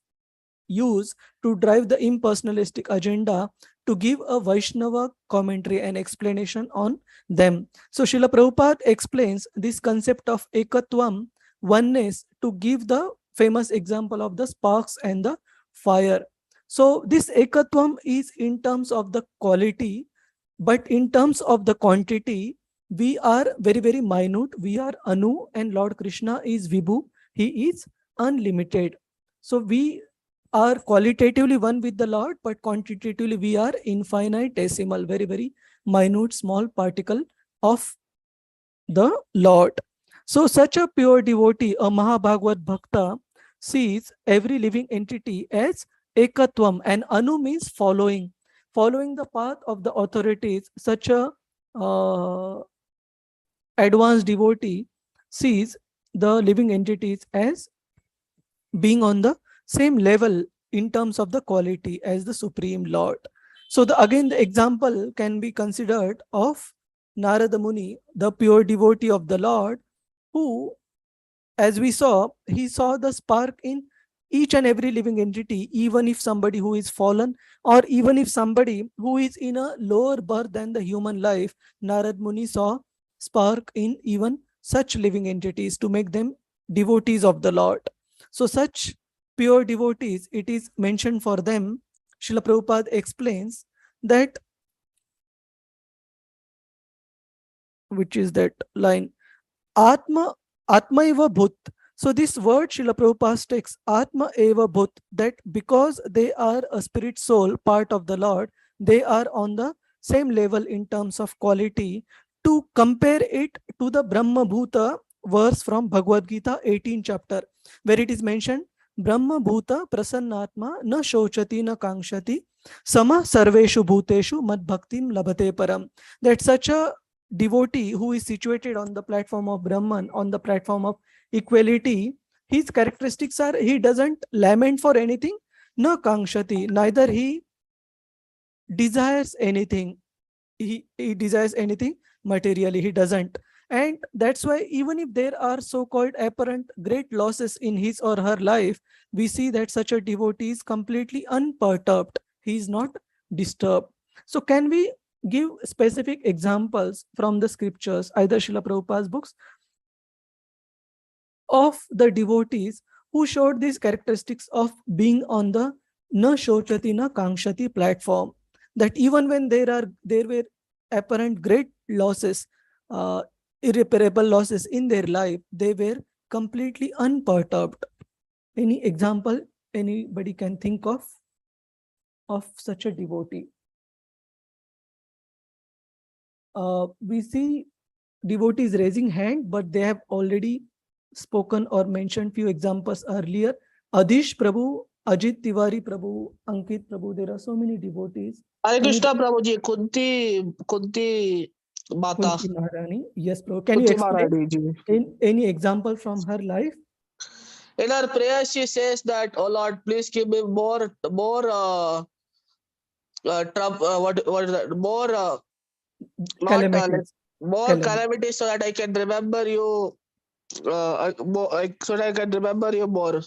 use to drive the impersonalistic agenda to give a Vaishnava commentary and explanation on them. So Srila Prabhupada explains this concept of ekatvam, oneness, to give the famous example of the sparks and the fire. So this ekatvam is in terms of the quality, but in terms of the quantity, we are very, very minute. We are Anu and Lord Krishna is Vibhu. He is unlimited. So we are qualitatively one with the Lord, but quantitatively we are infinitesimal, very, very minute, small particle of the Lord. So such a pure devotee, a Mahabhagavad Bhakta, sees every living entity as ekatvam, and anu means following the path of the authorities. Such a advanced devotee sees the living entities as being on the same level in terms of the quality as the Supreme Lord. So again, the example can be considered of Narada Muni, the pure devotee of the Lord, who, as we saw, he saw the spark in each and every living entity, even if somebody who is fallen, or even if somebody who is in a lower birth than the human life, Narad Muni saw spark in even such living entities to make them devotees of the Lord. So such pure devotees, it is mentioned for them, Srila Prabhupada explains that, which is that line, Atma eva bhut. So this word Srila Prabhupada takes, Atma eva bhut, that because they are a spirit soul, part of the Lord, they are on the same level in terms of quality. To compare it to the Brahma Bhuta verse from Bhagavad Gita 18 chapter, where it is mentioned, Brahma Bhuta prasannatma na shochati na kangshati sama sarveshu bhuteshu mad bhaktim labhate param. That such a devotee who is situated on the platform of Brahman, on the platform of equality, his characteristics are, he doesn't lament for anything, na kangshati, neither he desires anything, he desires anything materially, he doesn't. And that's why even if there are so-called apparent great losses in his or her life, we see that such a devotee is completely unperturbed. He is not disturbed. So can we give specific examples from the scriptures, either Srila Prabhupada's books, of the devotees who showed these characteristics of being on the na shochati na kangshati platform, that even when there were apparent great losses, irreparable losses in their life, they were completely unperturbed. Any example anybody can think of such a devotee? We see devotees raising hand, but they have already spoken or mentioned few examples earlier. Adish Prabhu, Ajit Tiwari Prabhu, Ankit Prabhu, there are so many devotees. Hare Krishna Prabhuji, Kunti Mata. Kunti Maharani. Yes, Prabhu. Can you explain any example from her life? In her prayer, she says that, "Oh Lord, please give me more trouble. What is that? More Not calamities. more Calamity. calamities so that I can remember you. So that I can remember you more.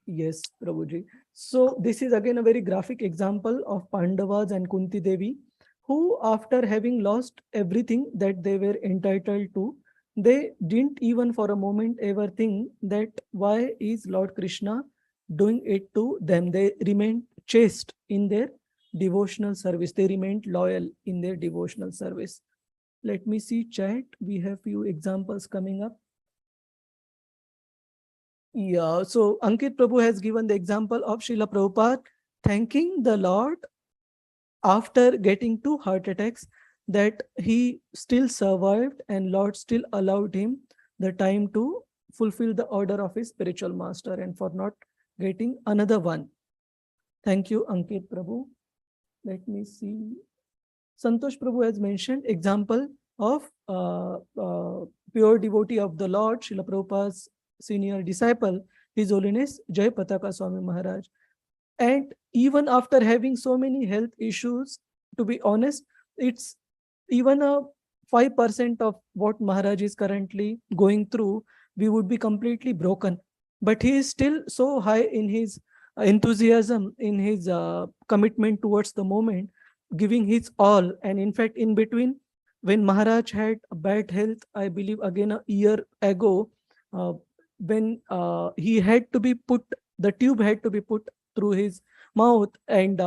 Yes, Prabhuji. So this is again a very graphic example of Pandavas and Kunti Devi, who after having lost everything that they were entitled to, they didn't even for a moment ever think that why is Lord Krishna doing it to them. They remained chaste in their devotional service. They remained loyal in their devotional service. Let me see chat. We have few examples coming up. Yeah, so Ankit Prabhu has given the example of Srila Prabhupada thanking the Lord after getting 2 heart attacks that he still survived and Lord still allowed him the time to fulfill the order of his spiritual master and for not getting another one. Thank you, Ankit Prabhu. Let me see. Santosh Prabhu has mentioned example of pure devotee of the Lord, Srila Prabhupada's senior disciple, His Holiness Jai Pataka Swami Maharaj. And even after having so many health issues, to be honest, it's even a 5% of what Maharaj is currently going through, we would be completely broken. But he is still so high in his enthusiasm, in his commitment towards the moment, giving his all. And in fact, in between, when Maharaj had bad health, I believe again a year ago, when he had to be put, the tube had to be put through his mouth, and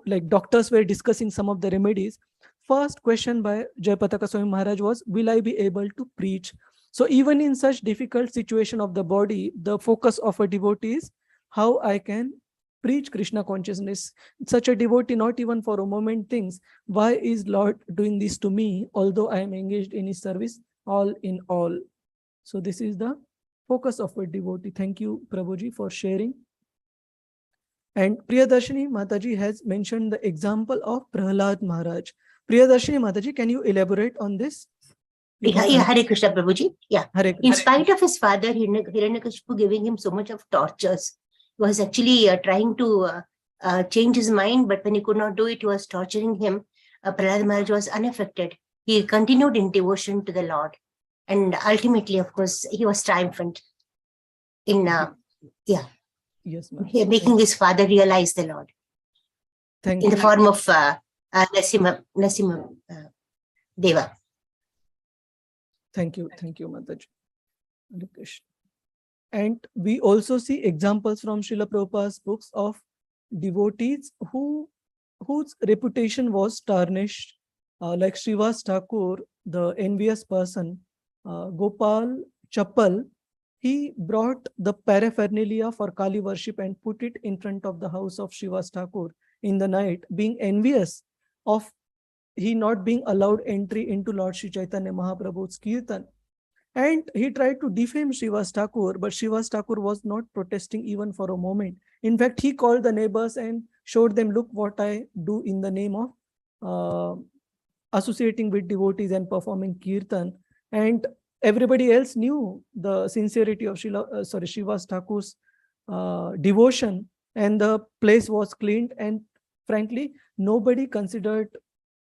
like doctors were discussing some of the remedies. First question by Jayapataka Swami Maharaj was, will I be able to preach? So even in such difficult situation of the body, the focus of a devotee is how I can preach Krishna consciousness. Such a devotee not even for a moment thinks, why is Lord doing this to me, although I am engaged in his service all in all. So this is the focus of a devotee. Thank you, Prabhuji, for sharing. And Priyadarshini Mataji has mentioned the example of Prahlad Maharaj. Priyadarshini Mataji, can you elaborate on this? Yeah, Hare Krishna Prabhuji. Yeah. Hare In Krishna. spite of his father, Hiranyakashipu giving him so much of tortures, he was actually trying to change his mind, but when he could not do it, he was torturing him. Prahlad Maharaj was unaffected. He continued in devotion to the Lord. And ultimately, of course, he was triumphant in, Yes, ma'am. making his father realize the Lord. Thank in you. the form of Nasimha Deva. Thank you, Mataji. Hare Krishna. And we also see examples from Srila Prabhupada's books of devotees whose reputation was tarnished, like Srivas Thakur, the envious person, Gopal Chappal. He brought the paraphernalia for Kali worship and put it in front of the house of Srivas Thakur in the night, being envious of he not being allowed entry into Lord Sri Chaitanya Mahaprabhu's Kirtan. And he tried to defame Srivas Thakur, but Srivas Thakur was not protesting even for a moment. In fact, he called the neighbors and showed them, look what I do in the name of associating with devotees and performing Kirtan. And everybody else knew the sincerity of Srivas Thakur's devotion, and the place was cleaned. And frankly, nobody considered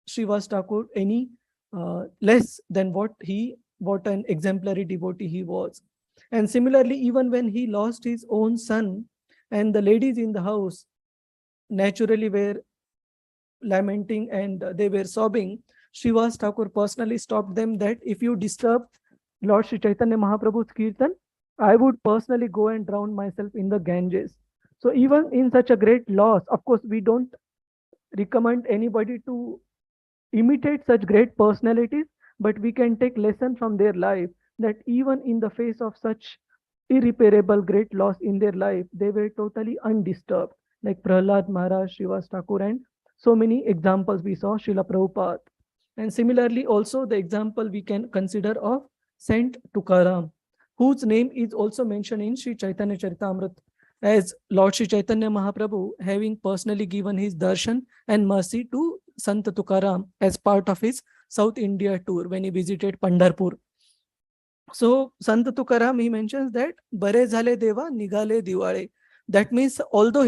Srivas Thakur any less than what an exemplary devotee he was. And similarly, even when he lost his own son, and the ladies in the house naturally were lamenting and they were sobbing, Srivas Thakur personally stopped them that if you disturb Lord Sri Chaitanya Mahaprabhu's Kirtan, I would personally go and drown myself in the Ganges. So even in such a great loss, of course, we don't recommend anybody to imitate such great personalities, but we can take lesson from their life that even in the face of such irreparable great loss in their life, they were totally undisturbed, like Prahlad Maharaj, Srivas Thakur, and so many examples we saw, Srila Prabhupada. And similarly, also the example we can consider of Saint Tukaram, whose name is also mentioned in Sri Chaitanya Charitamrita, as Lord Sri Chaitanya Mahaprabhu having personally given his darshan and mercy to Sant Tukaram as part of his South India tour when he visited Pandharpur. So Sant Tukaram, he mentions that Bare Zale Deva Nigale Diwale. That means although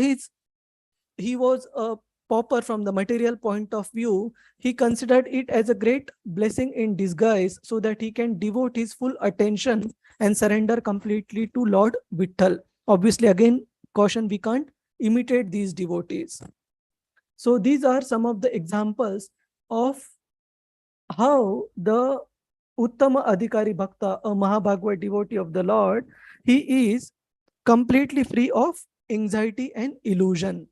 he was a pauper from the material point of view, he considered it as a great blessing in disguise so that he can devote his full attention and surrender completely to Lord Vitthal. Obviously, again, caution, we can't imitate these devotees. So these are some of the examples of how the Uttama Adhikari Bhakta, a Mahabhagavad devotee of the Lord, he is completely free of anxiety and illusion.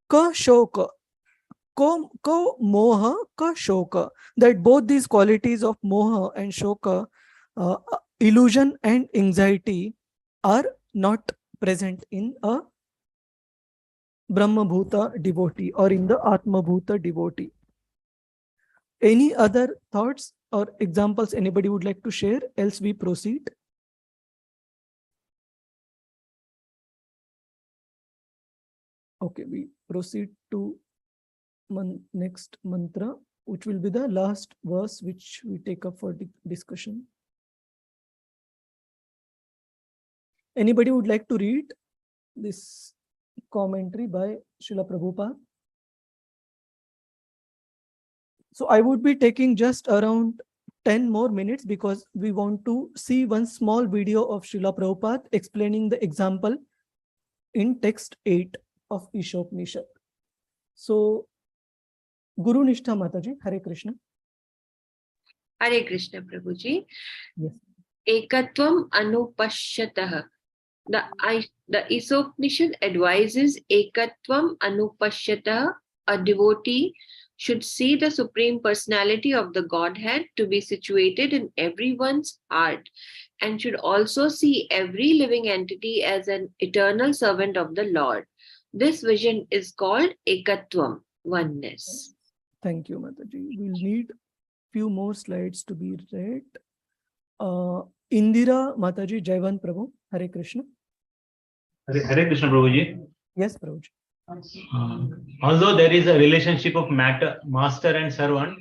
Ka shoka, ko moha, ka shoka. That both these qualities of moha and shoka, illusion and anxiety, are not present in a Brahma Bhuta devotee or in the Atma Bhuta devotee. Any other thoughts or examples anybody would like to share? Else we proceed. Okay, we proceed to next mantra, which will be the last verse which we take up for discussion. Anybody would like to read this commentary by Srila Prabhupada? So I would be taking just around 10 more minutes because we want to see one small video of Srila Prabhupada explaining the example in text 8 of Ishopanishad. So, Guru Nishtha Mataji, Hare Krishna. Hare Krishna, Prabhuji. Yes. Ekatvam anupashyatah. The Isopanishad advises Ekatvam anupashyatah. A devotee should see the Supreme Personality of the Godhead to be situated in everyone's heart and should also see every living entity as an eternal servant of the Lord. This vision is called Ekatvam, oneness. Thank you, Mataji. We'll need few more slides to be read. Indira Mataji, Jaivan Prabhu, Hare Krishna. Hare Krishna, Prabhuji. Yes, Prabhuji. Although there is a relationship of master and servant,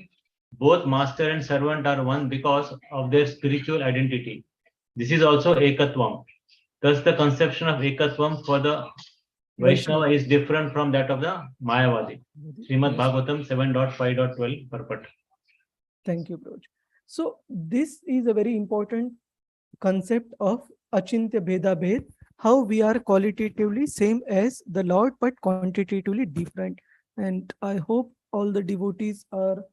both master and servant are one because of their spiritual identity. This is also Ekatvam. Thus, the conception of Ekatvam for the Vaishnava is different from that of the Mayavadi. Srimad Bhagavatam 7.5.12 Purport. Thank you, Prabhuji. So, this is a very important concept of Achintya Bheda Bhed, how we are qualitatively same as the Lord but quantitatively different. And I hope all the devotees are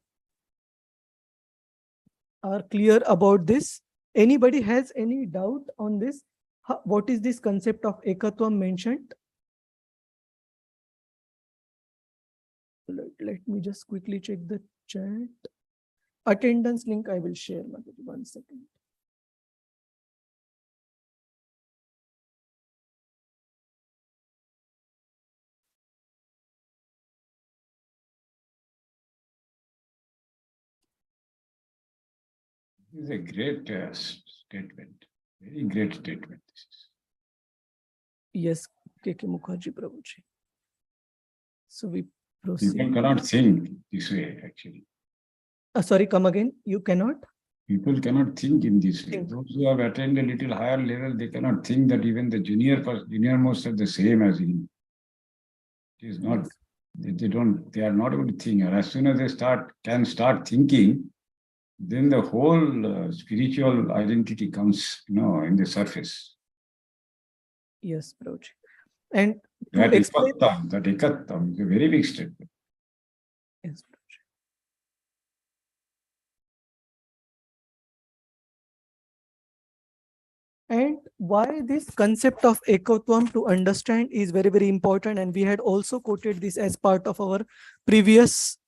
clear about this. Anybody has any doubt on this? What is this concept of Ekatvam mentioned? Let me just quickly check the chat. Attendance link I will share. 1 second. This is a great statement. Very great statement. Yes, K.K. Mukherjee Prabhuji. So we proceed. People cannot think this way, actually. Sorry, come again. You cannot? People cannot think in this way. Those who have attained a little higher level, they cannot think that even the junior most are the same as him. It is not. They are not able to think. And as soon as they can start thinking, then the whole spiritual identity comes, in the surface. Yes, Prabhuji. And that ekattam is a very big statement. Yes, Prabhuji. And why this concept of ekatvam to understand is very, very important. And we had also quoted this as part of our previous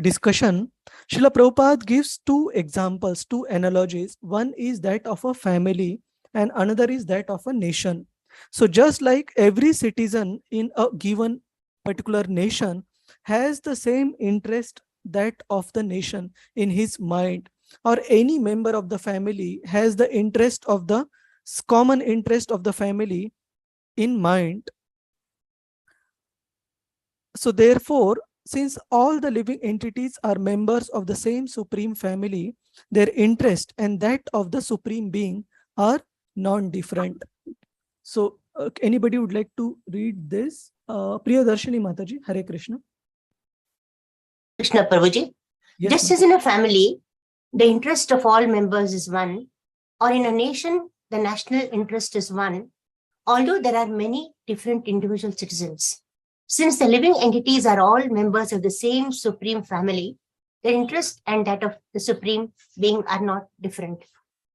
discussion. Srila Prabhupada gives two examples, two analogies. One is that of a family and another is that of a nation. So just like every citizen in a given particular nation has the same interest that of the nation in his mind, or any member of the family has the interest of the common interest of the family in mind. So therefore, since all the living entities are members of the same supreme family, their interest and that of the supreme being are non-different. So anybody would like to read this? Priyadarshini Mataji, Hare Krishna. Krishna Prabhuji. Yes, Just as in a family, the interest of all members is one, or in a nation, the national interest is one, although there are many different individual citizens. Since the living entities are all members of the same supreme family, their interest and that of the supreme being are not different.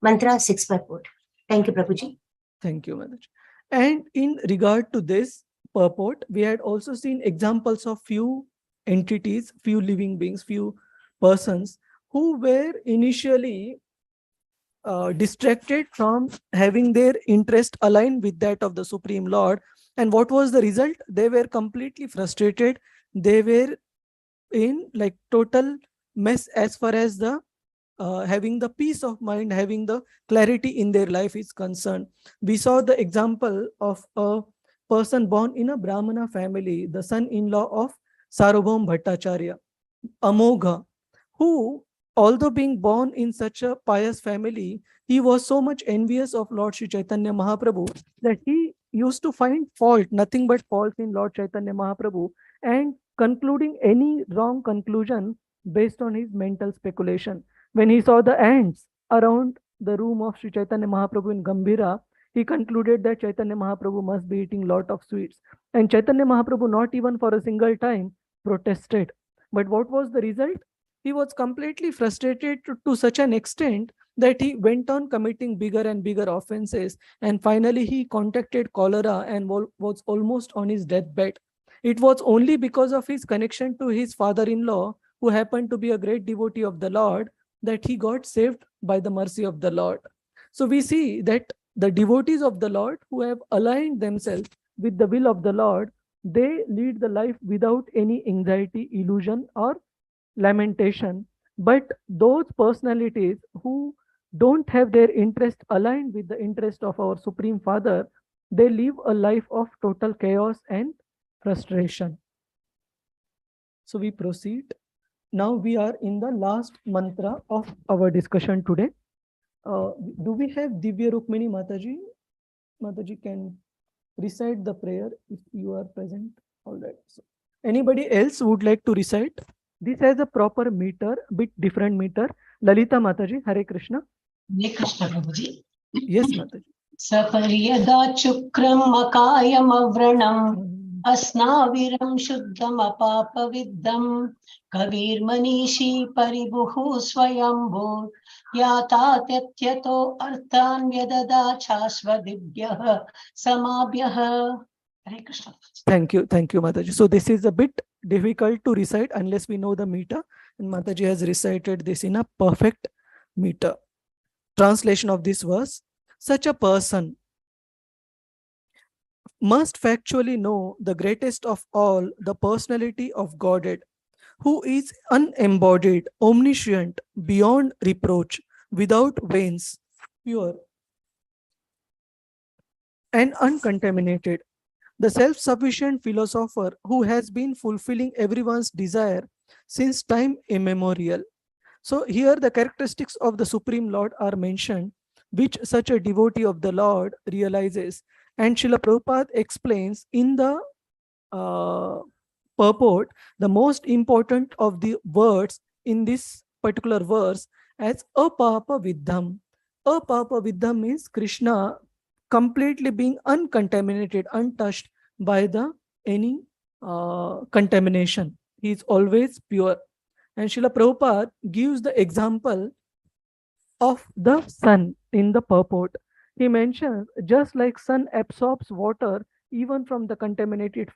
Mantra 6 purport. Thank you, Prabhuji. Thank you, Mataji. And in regard to this purport, we had also seen examples of few entities, few living beings, few persons who were initially distracted from having their interest aligned with that of the Supreme Lord. And what was the result? They were completely frustrated. They were in like total mess as far as the having the peace of mind, having the clarity in their life is concerned. We saw the example of a person born in a Brahmana family, the son-in-law of Sarvabhaum Bhattacharya, Amogha, who, although being born in such a pious family, he was so much envious of Lord Sri Chaitanya Mahaprabhu that he used to find fault, nothing but faults in Lord Chaitanya Mahaprabhu, and concluding any wrong conclusion based on his mental speculation. When he saw the ants around the room of Sri Chaitanya Mahaprabhu in Gambhira, he concluded that Chaitanya Mahaprabhu must be eating lot of sweets. And Chaitanya Mahaprabhu, not even for a single time, protested. But what was the result? He was completely frustrated to such an extent that he went on committing bigger and bigger offenses. And finally, he contracted cholera and was almost on his deathbed. It was only because of his connection to his father-in-law, who happened to be a great devotee of the Lord, that he got saved by the mercy of the Lord. So we see that the devotees of the Lord who have aligned themselves with the will of the Lord, they lead the life without any anxiety, illusion, or lamentation. But those personalities who don't have their interest aligned with the interest of our Supreme Father, they live a life of total chaos and frustration. So we proceed. Now we are in the last mantra of our discussion today. Do we have Divya Rukmini Mataji? Mataji can recite the prayer if you are present. All right. So anybody else would like to recite? This has a proper meter, bit different meter. Lalita Mataji, Hare Krishna. Hare Krishna, Prabhuji. Yes, Mataji. Saparyada chukram makayam avranam asnaviram shuddham apapaviddam kavir manishi paribuhu swayambhu yatatyatyato arthan vyadada chasvadibhyah samabhyah. Hare Krishna. Thank you, Mataji. So this is a bit difficult to recite unless we know the meter, and Mataji has recited this in a perfect meter. Translation of this verse: such a person must factually know the greatest of all, the personality of Godhead, who is unembodied, omniscient, beyond reproach, without veins, pure and uncontaminated. The self-sufficient philosopher who has been fulfilling everyone's desire since time immemorial. So here the characteristics of the Supreme Lord are mentioned, which such a devotee of the Lord realizes. And Srila Prabhupada explains in the purport the most important of the words in this particular verse as apapa viddham. Apapa viddham means Krishna completely being uncontaminated, untouched by the any contamination. He is always pure. And Srila Prabhupada gives the example of the sun in the purport. He mentions just like sun absorbs water even from the contaminated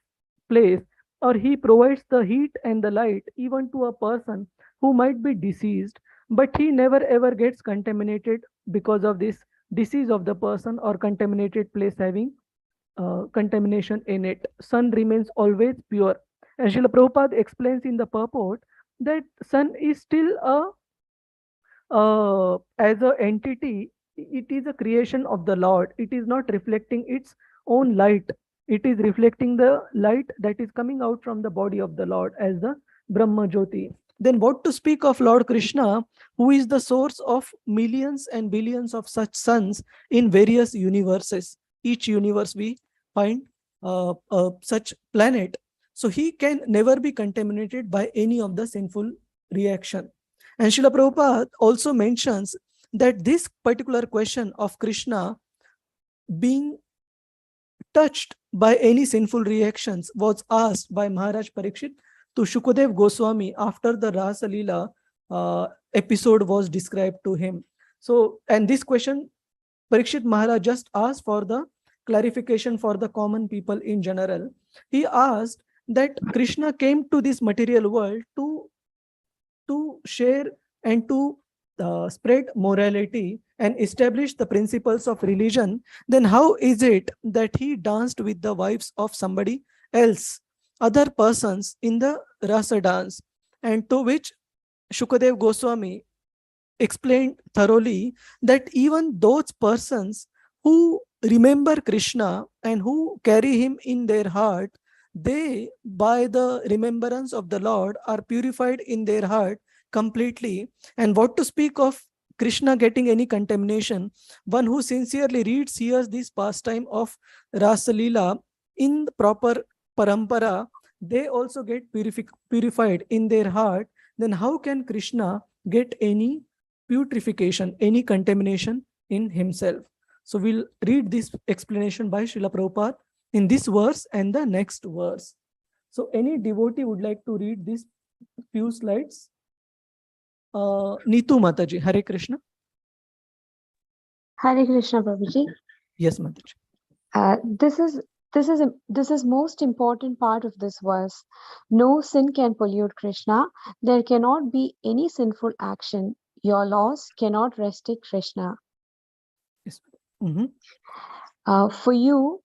place, or he provides the heat and the light even to a person who might be deceased, but he never ever gets contaminated because of this disease of the person or contaminated place having contamination in it. Sun remains always pure. And Srila Prabhupada explains in the purport that sun is still as an entity, it is a creation of the Lord. It is not reflecting its own light. It is reflecting the light that is coming out from the body of the Lord as the Brahma Jyoti. Then what to speak of Lord Krishna, who is the source of millions and billions of such suns in various universes. Each universe we find such planet, so he can never be contaminated by any of the sinful reaction. And Srila Prabhupada also mentions that this particular question of Krishna being touched by any sinful reactions was asked by Maharaj Parikshit to Shukadev Goswami after the Rasa Leela episode was described to him. So, and this question Parikshit Maharaj just asked for the clarification for the common people in general. He asked that Krishna came to this material world to share and to spread morality and establish the principles of religion, then how is it that he danced with the wives of somebody else, other persons in the rasa dance? And to which Shukadev Goswami explained thoroughly that even those persons who remember Krishna and who carry him in their heart, they, by the remembrance of the Lord, are purified in their heart completely. And what to speak of Krishna getting any contamination? One who sincerely reads, hears this pastime of Rasa Leela in the proper parampara, they also get purified in their heart. Then how can Krishna get any putrefaction, any contamination in himself? So we'll read this explanation by Srila Prabhupada in this verse and the next verse. So any devotee would like to read these few slides? Neetu Mataji, Hare Krishna. Hare Krishna, Prabhuji. Yes, Mataji. This is most important part of this verse. No sin can pollute Krishna. There cannot be any sinful action. Your laws cannot restrict Krishna. Yes. Mm-hmm. For you,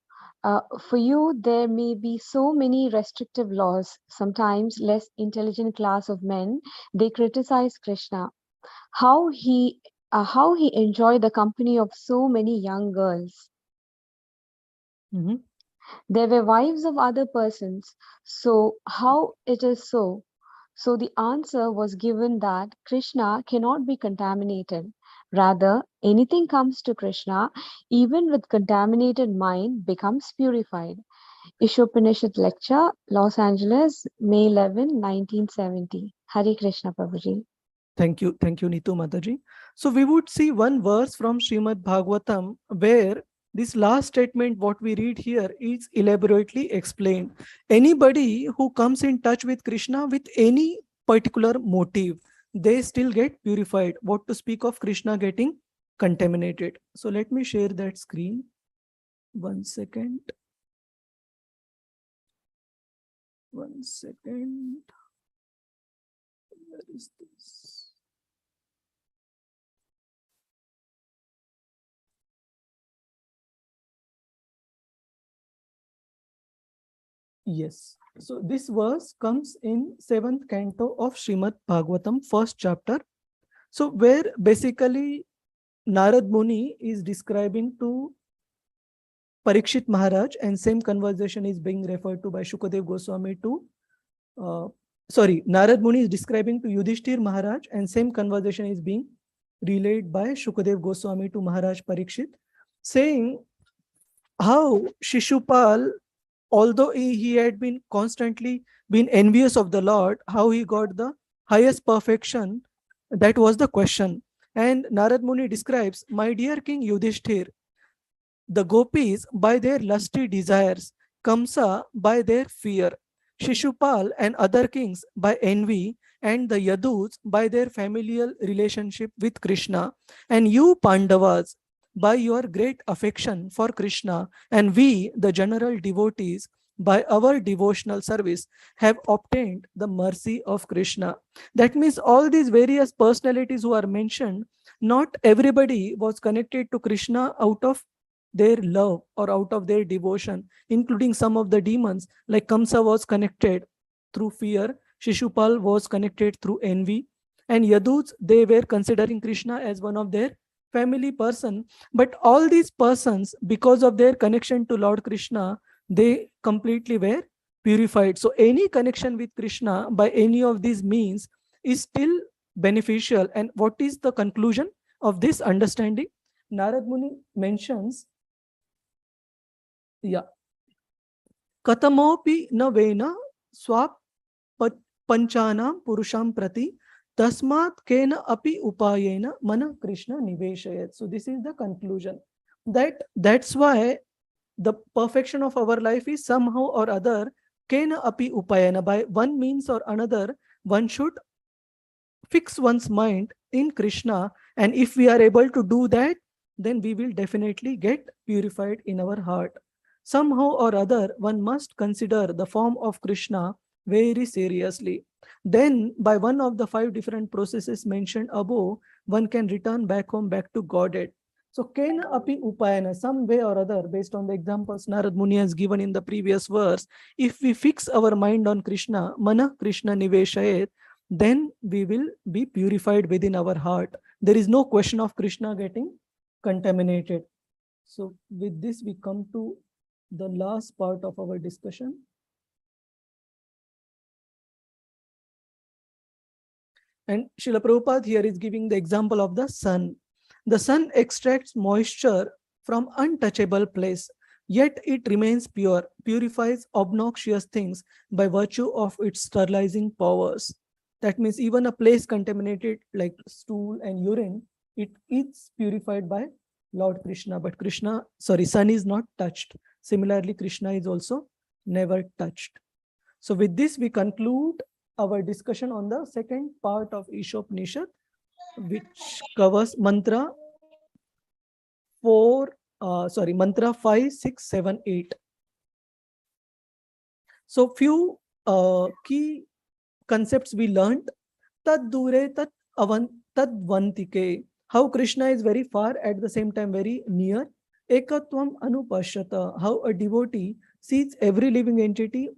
there may be so many restrictive laws. Sometimes less intelligent class of men, they criticize Krishna. How he enjoyed the company of so many young girls. Mm-hmm. They were wives of other persons. So how it is so? So the answer was given that Krishna cannot be contaminated. Rather, anything comes to Krishna, even with contaminated mind, becomes purified. Isopanishad lecture, Los Angeles, May 11, 1970. Hare Krishna, Prabhuji. Thank you, Neetu Mataji. So we would see one verse from Srimad Bhagavatam where this last statement, what we read here, is elaborately explained. Anybody who comes in touch with Krishna with any particular motive, they still get purified. What to speak of Krishna getting contaminated? So let me share that screen. 1 second. 1 second. Where is this? Yes. So this verse comes in 7th canto of Srimad Bhagavatam, 1st chapter. So where basically Narad Muni is describing to Parikshit Maharaj, and same conversation is being referred to by Shukadev Goswami to, Narad Muni is describing to Yudhishthir Maharaj, and same conversation is being relayed by Shukadev Goswami to Maharaj Parikshit, saying how Shishupal, although he had been constantly been envious of the Lord, how he got the highest perfection, that was the question. And Narad Muni describes, my dear King Yudhishthir, the gopis by their lusty desires, Kamsa by their fear, Shishupal and other kings by envy, and the Yadus by their familial relationship with Krishna, and you Pandavas by your great affection for Krishna, and we, the general devotees, by our devotional service, have obtained the mercy of Krishna. That means all these various personalities who are mentioned, not everybody was connected to Krishna out of their love or out of their devotion, including some of the demons, like Kamsa was connected through fear, Shishupal was connected through envy, and Yadus, they were considering Krishna as one of their family person. But all these persons, because of their connection to Lord Krishna, they completely were purified. So any connection with Krishna by any of these means is still beneficial. And what is the conclusion of this understanding? Narad Muni mentions, Katamopi na vena swap panchanam purusham prati tasmat kena api upayena mana Krishna niveshayat. So this is the conclusion. That's why the perfection of our life is somehow or other kena api upayana, by one means or another one should fix one's mind in Krishna, and if we are able to do that, then we will definitely get purified in our heart. Somehow or other one must consider the form of Krishna very seriously. Then by one of the 5 different processes mentioned above, one can return back home, back to Godhead. So kena api upayana, some way or other, based on the examples Narad Muni has given in the previous verse, if we fix our mind on Krishna, mana Krishna niveshayet, then we will be purified within our heart. There is no question of Krishna getting contaminated. So with this we come to the last part of our discussion. And Srila Prabhupada here is giving the example of the sun. The sun extracts moisture from untouchable place, yet it remains pure, purifies obnoxious things by virtue of its sterilizing powers. That means even a place contaminated like stool and urine, it is purified by Lord Krishna, but sun is not touched. Similarly, Krishna is also never touched. So with this, we conclude our discussion on the second part of Ishopanishad, which covers mantra 5, 6, 7, 8. So few key concepts we learned. Tad dure tat vantike. How Krishna is very far, at the same time very near. Ekatvam anupashyata. How a devotee sees every living entity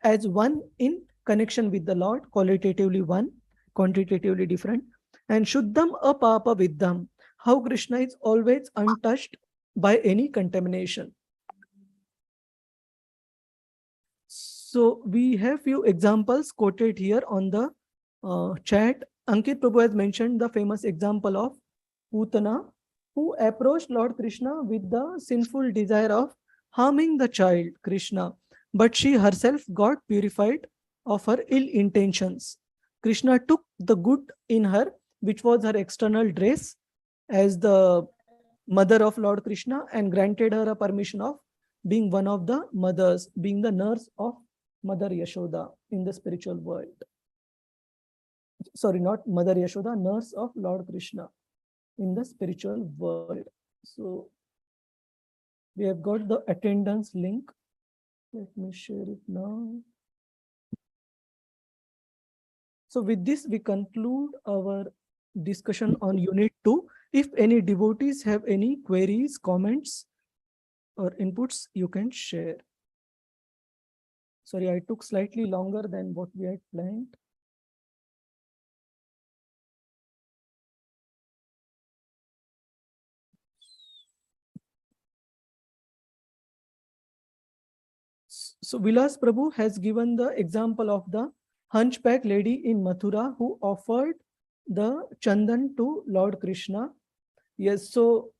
as one in connection with the Lord, qualitatively one, quantitatively different. And Shuddham apapa viddham. How Krishna is always untouched by any contamination. So we have few examples quoted here on the chat. Ankit Prabhu has mentioned the famous example of Putana, who approached Lord Krishna with the sinful desire of harming the child Krishna, but she herself got purified of her ill intentions. Krishna took the good in her, which was her external dress, as the mother of Lord Krishna, and granted her a permission of being one of the mothers, being the nurse of Mother Yashoda in the spiritual world. Sorry, not Mother Yashoda, nurse of Lord Krishna in the spiritual world. So we have got the attendance link. Let me share it now. So with this, we conclude our discussion on Unit 2. If any devotees have any queries, comments, or inputs, you can share. Sorry, I took slightly longer than what we had planned. So Vilas Prabhu has given the example of the hunchback lady in Mathura who offered the chandan to Lord Krishna. Yes, so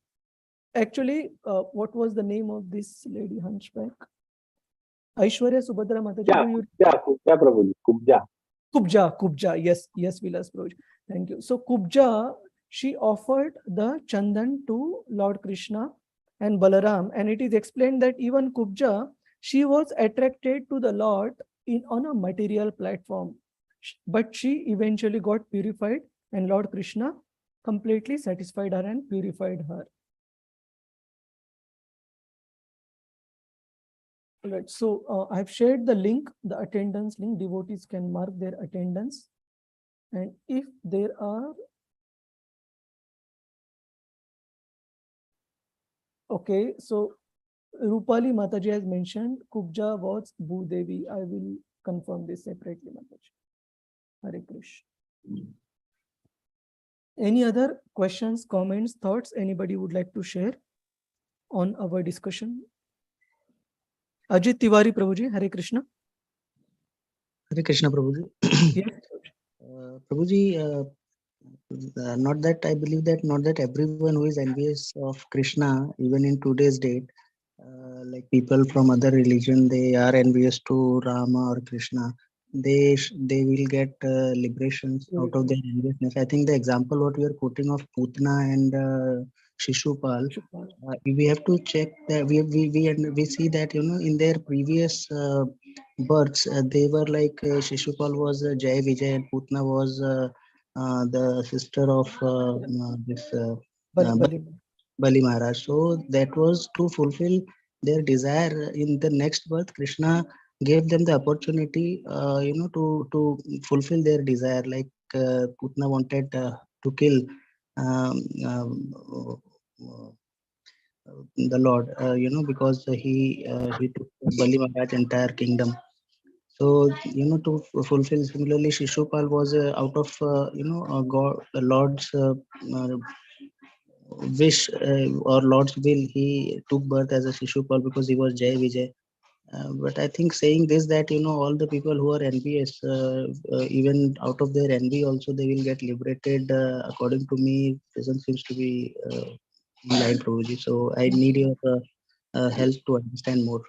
actually, what was the name of this lady hunchback? Aishwarya Subhadra Mataji. Kubja Prabhuji, Kubja. Kubja. Yes, Vilas Prabhu. Thank you. So Kubja, she offered the chandan to Lord Krishna and Balaram, and it is explained that even Kubja, she was attracted to the Lord on a material platform, but she eventually got purified, and Lord Krishna completely satisfied her and purified her. Right. So I've shared the link, the attendance link. Devotees can mark their attendance, and if there are okay, so Rupali Mataji has mentioned Kubja was Bhudevi. I will confirm this separately, Mataji. Hare Krishna. Any other questions, comments, thoughts anybody would like to share on our discussion? Ajit Tiwari Prabhuji, Hare Krishna. Hare Krishna Prabhuji. Yes. Prabhuji, not that I believe that not that everyone who is envious of Krishna, even in today's date, like people from other religion, they are envious to Rama or Krishna. They will get liberations out of their enviousness. I think the example what we are quoting of Putna and Shishupal, we have to check that we see that in their previous births they were like Shishupal was Jai Vijay and Putna was the sister of this Bali Maharaj. So that was to fulfill their desire in the next birth. Krishna gave them the opportunity, to fulfill their desire. Like Putna wanted to kill um, uh, the Lord, because he took Bali Maharaj entire kingdom. So to fulfill. Similarly, Shishupal was out of God, the Lord's wish or Lord's will. He took birth as a Shishupal because he was Jai Vijay. But I think saying this, that all the people who are envious, even out of their envy also they will get liberated. According to me, doesn't seems to be in line, Prabhuji. So I need your help to understand more.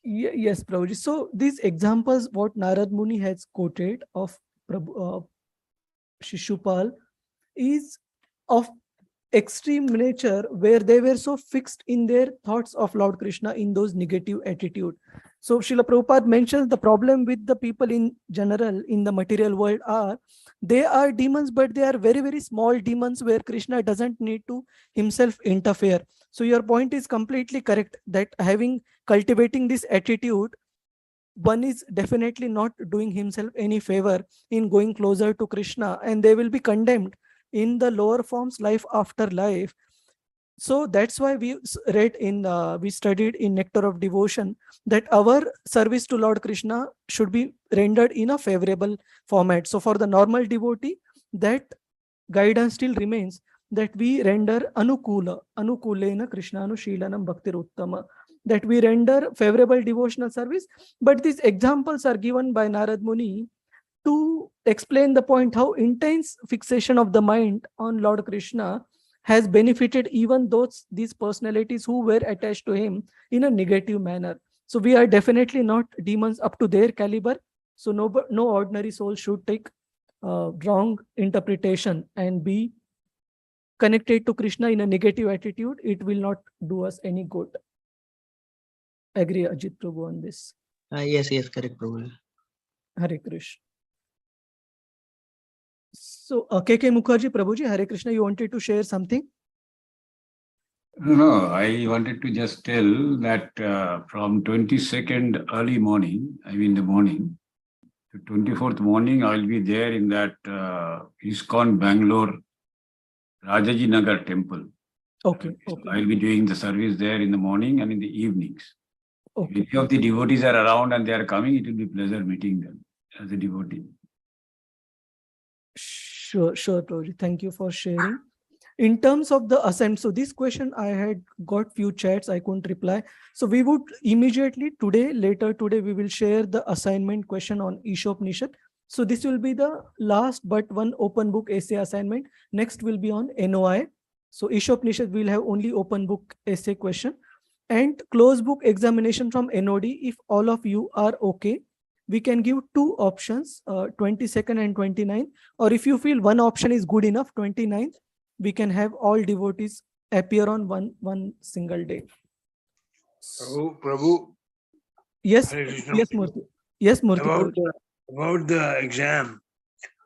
Yes, Prabhuji. So these examples, what Narad Muni has quoted of Shishupal, is of extreme nature, where they were so fixed in their thoughts of Lord Krishna in those negative attitude. So Srila Prabhupada mentions the problem with the people in general in the material world are, they are demons, but they are very, very small demons where Krishna doesn't need to himself interfere. So your point is completely correct, that cultivating this attitude, one is definitely not doing himself any favor in going closer to Krishna, and they will be condemned in the lower forms, life after life. So that's why we we studied in Nectar of Devotion that our service to Lord Krishna should be rendered in a favorable format. So for the normal devotee, that guidance still remains, that we render anukulena Krishnanushilanam bhaktiruttama, that we render favorable devotional service. But these examples are given by Narad Muni to explain the point how intense fixation of the mind on Lord Krishna has benefited even these personalities who were attached to him in a negative manner. So we are definitely not demons up to their caliber. So no ordinary soul should take wrong interpretation and be connected to Krishna in a negative attitude. It will not do us any good. Agree, Ajit Prabhu, on this? Yes, correct, Prabhu. Hare Krishna. So, KK Mukherjee, Prabhuji, Hare Krishna, you wanted to share something? No, I wanted to just tell that from 22nd early morning, the morning, to 24th morning, I'll be there in that ISKCON Bangalore Rajaji Nagar temple. Okay. I'll be doing the service there in the morning and in the evenings. Okay. If any of the devotees are around and they are coming, it will be a pleasure meeting them as a devotee. Sure, Prabhuji. Thank you for sharing. In terms of the assignment, so this question I had got few chats, I couldn't reply. So we would immediately later today, we will share the assignment question on Ishopanishad. So this will be the last but one open book essay assignment. Next will be on NOI. So Ishopanishad will have only open book essay question and closed book examination from NOD. If all of you are okay, we can give two options, 22nd and 29th, or if you feel one option is good enough, 29th, we can have all devotees appear on one single day. Prabhu. Yes, Murthy. Yes, Murthy. About the exam,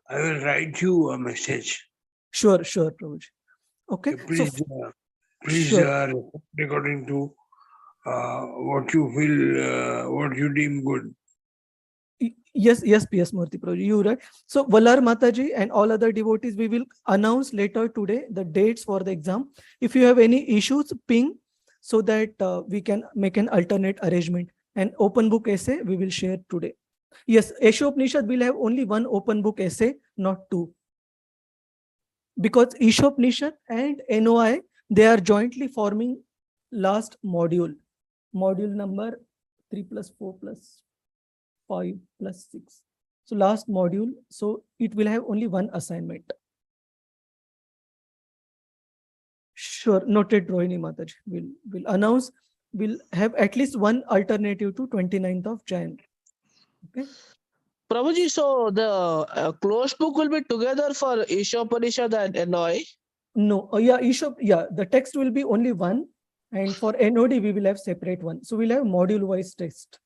I will write you a message. Sure, Prabhuji. Okay. Please, sure. According to what you feel, what you deem good. Yes, Murthy Prabhuji, you're right. So Valar Mataji and all other devotees, we will announce later today the dates for the exam. If you have any issues, ping so that we can make an alternate arrangement. And open book essay we will share today. Yes, Ishopanishad will have only one open book essay, not two. Because Ishopanishad and NOI, they are jointly forming last module number 3 plus 4 plus 5 plus 6. So last module, so it will have only one assignment. Sure, noted, Rohini Mataji. We'll announce we'll have at least one alternative to 29th of Jan. Okay. Prabhuji, so the closed book will be together for Isopanishad and NOI? No, the text will be only one, and for NOD we will have separate one. So we'll have module-wise text.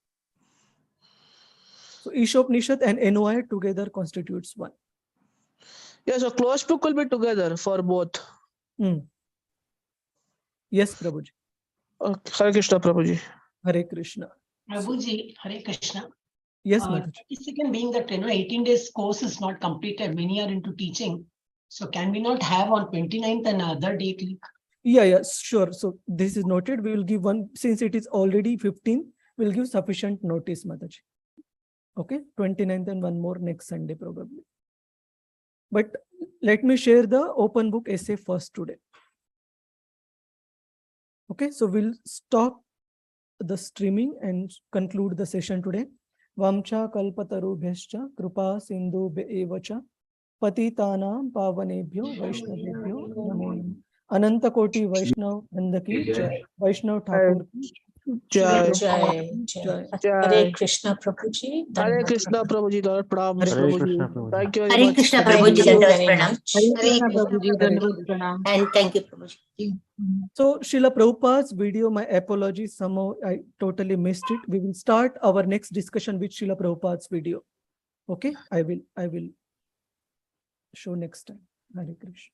So Isopanishad and NOI together constitutes one. Yeah, so closed book will be together for both. Yes, Prabhuji. Okay. Hare Krishna, Prabhuji. Hare Krishna. Prabhuji, Hare Krishna. Yes, Mataji. Second being that 18 days course is not completed, many are into teaching. So can we not have on 29th another date? Yeah, sure. So this is noted. We will give one, since it is already 15, we'll give sufficient notice, Mataji. Okay, 29th and one more next Sunday probably. But let me share the open book essay first today. Okay, so we'll stop the streaming and conclude the session today. Vamcha kalpatarubhyascha kripa sindhu evacha patitanam pavanebhyo vaishnavebhyo namo namah. Ananta Koti Vaishnav Nandaki Jai. Vaishnav Thakur Jai. Jai. Hare Krishna Prabhuji. Hare Krishna, Prabhuji. Pranam, Prabhuji. Thank you very Hare much. Krishna Thank Prabhuji, you Dandavat very Pranam. much. Hare Krishna Prabhuji. And thank you, Prabhuji. So Srila Prabhupada's video, my apologies, somehow I totally missed it. We will start our next discussion with Srila Prabhupada's video. Okay, I will show next time. Hare Krishna.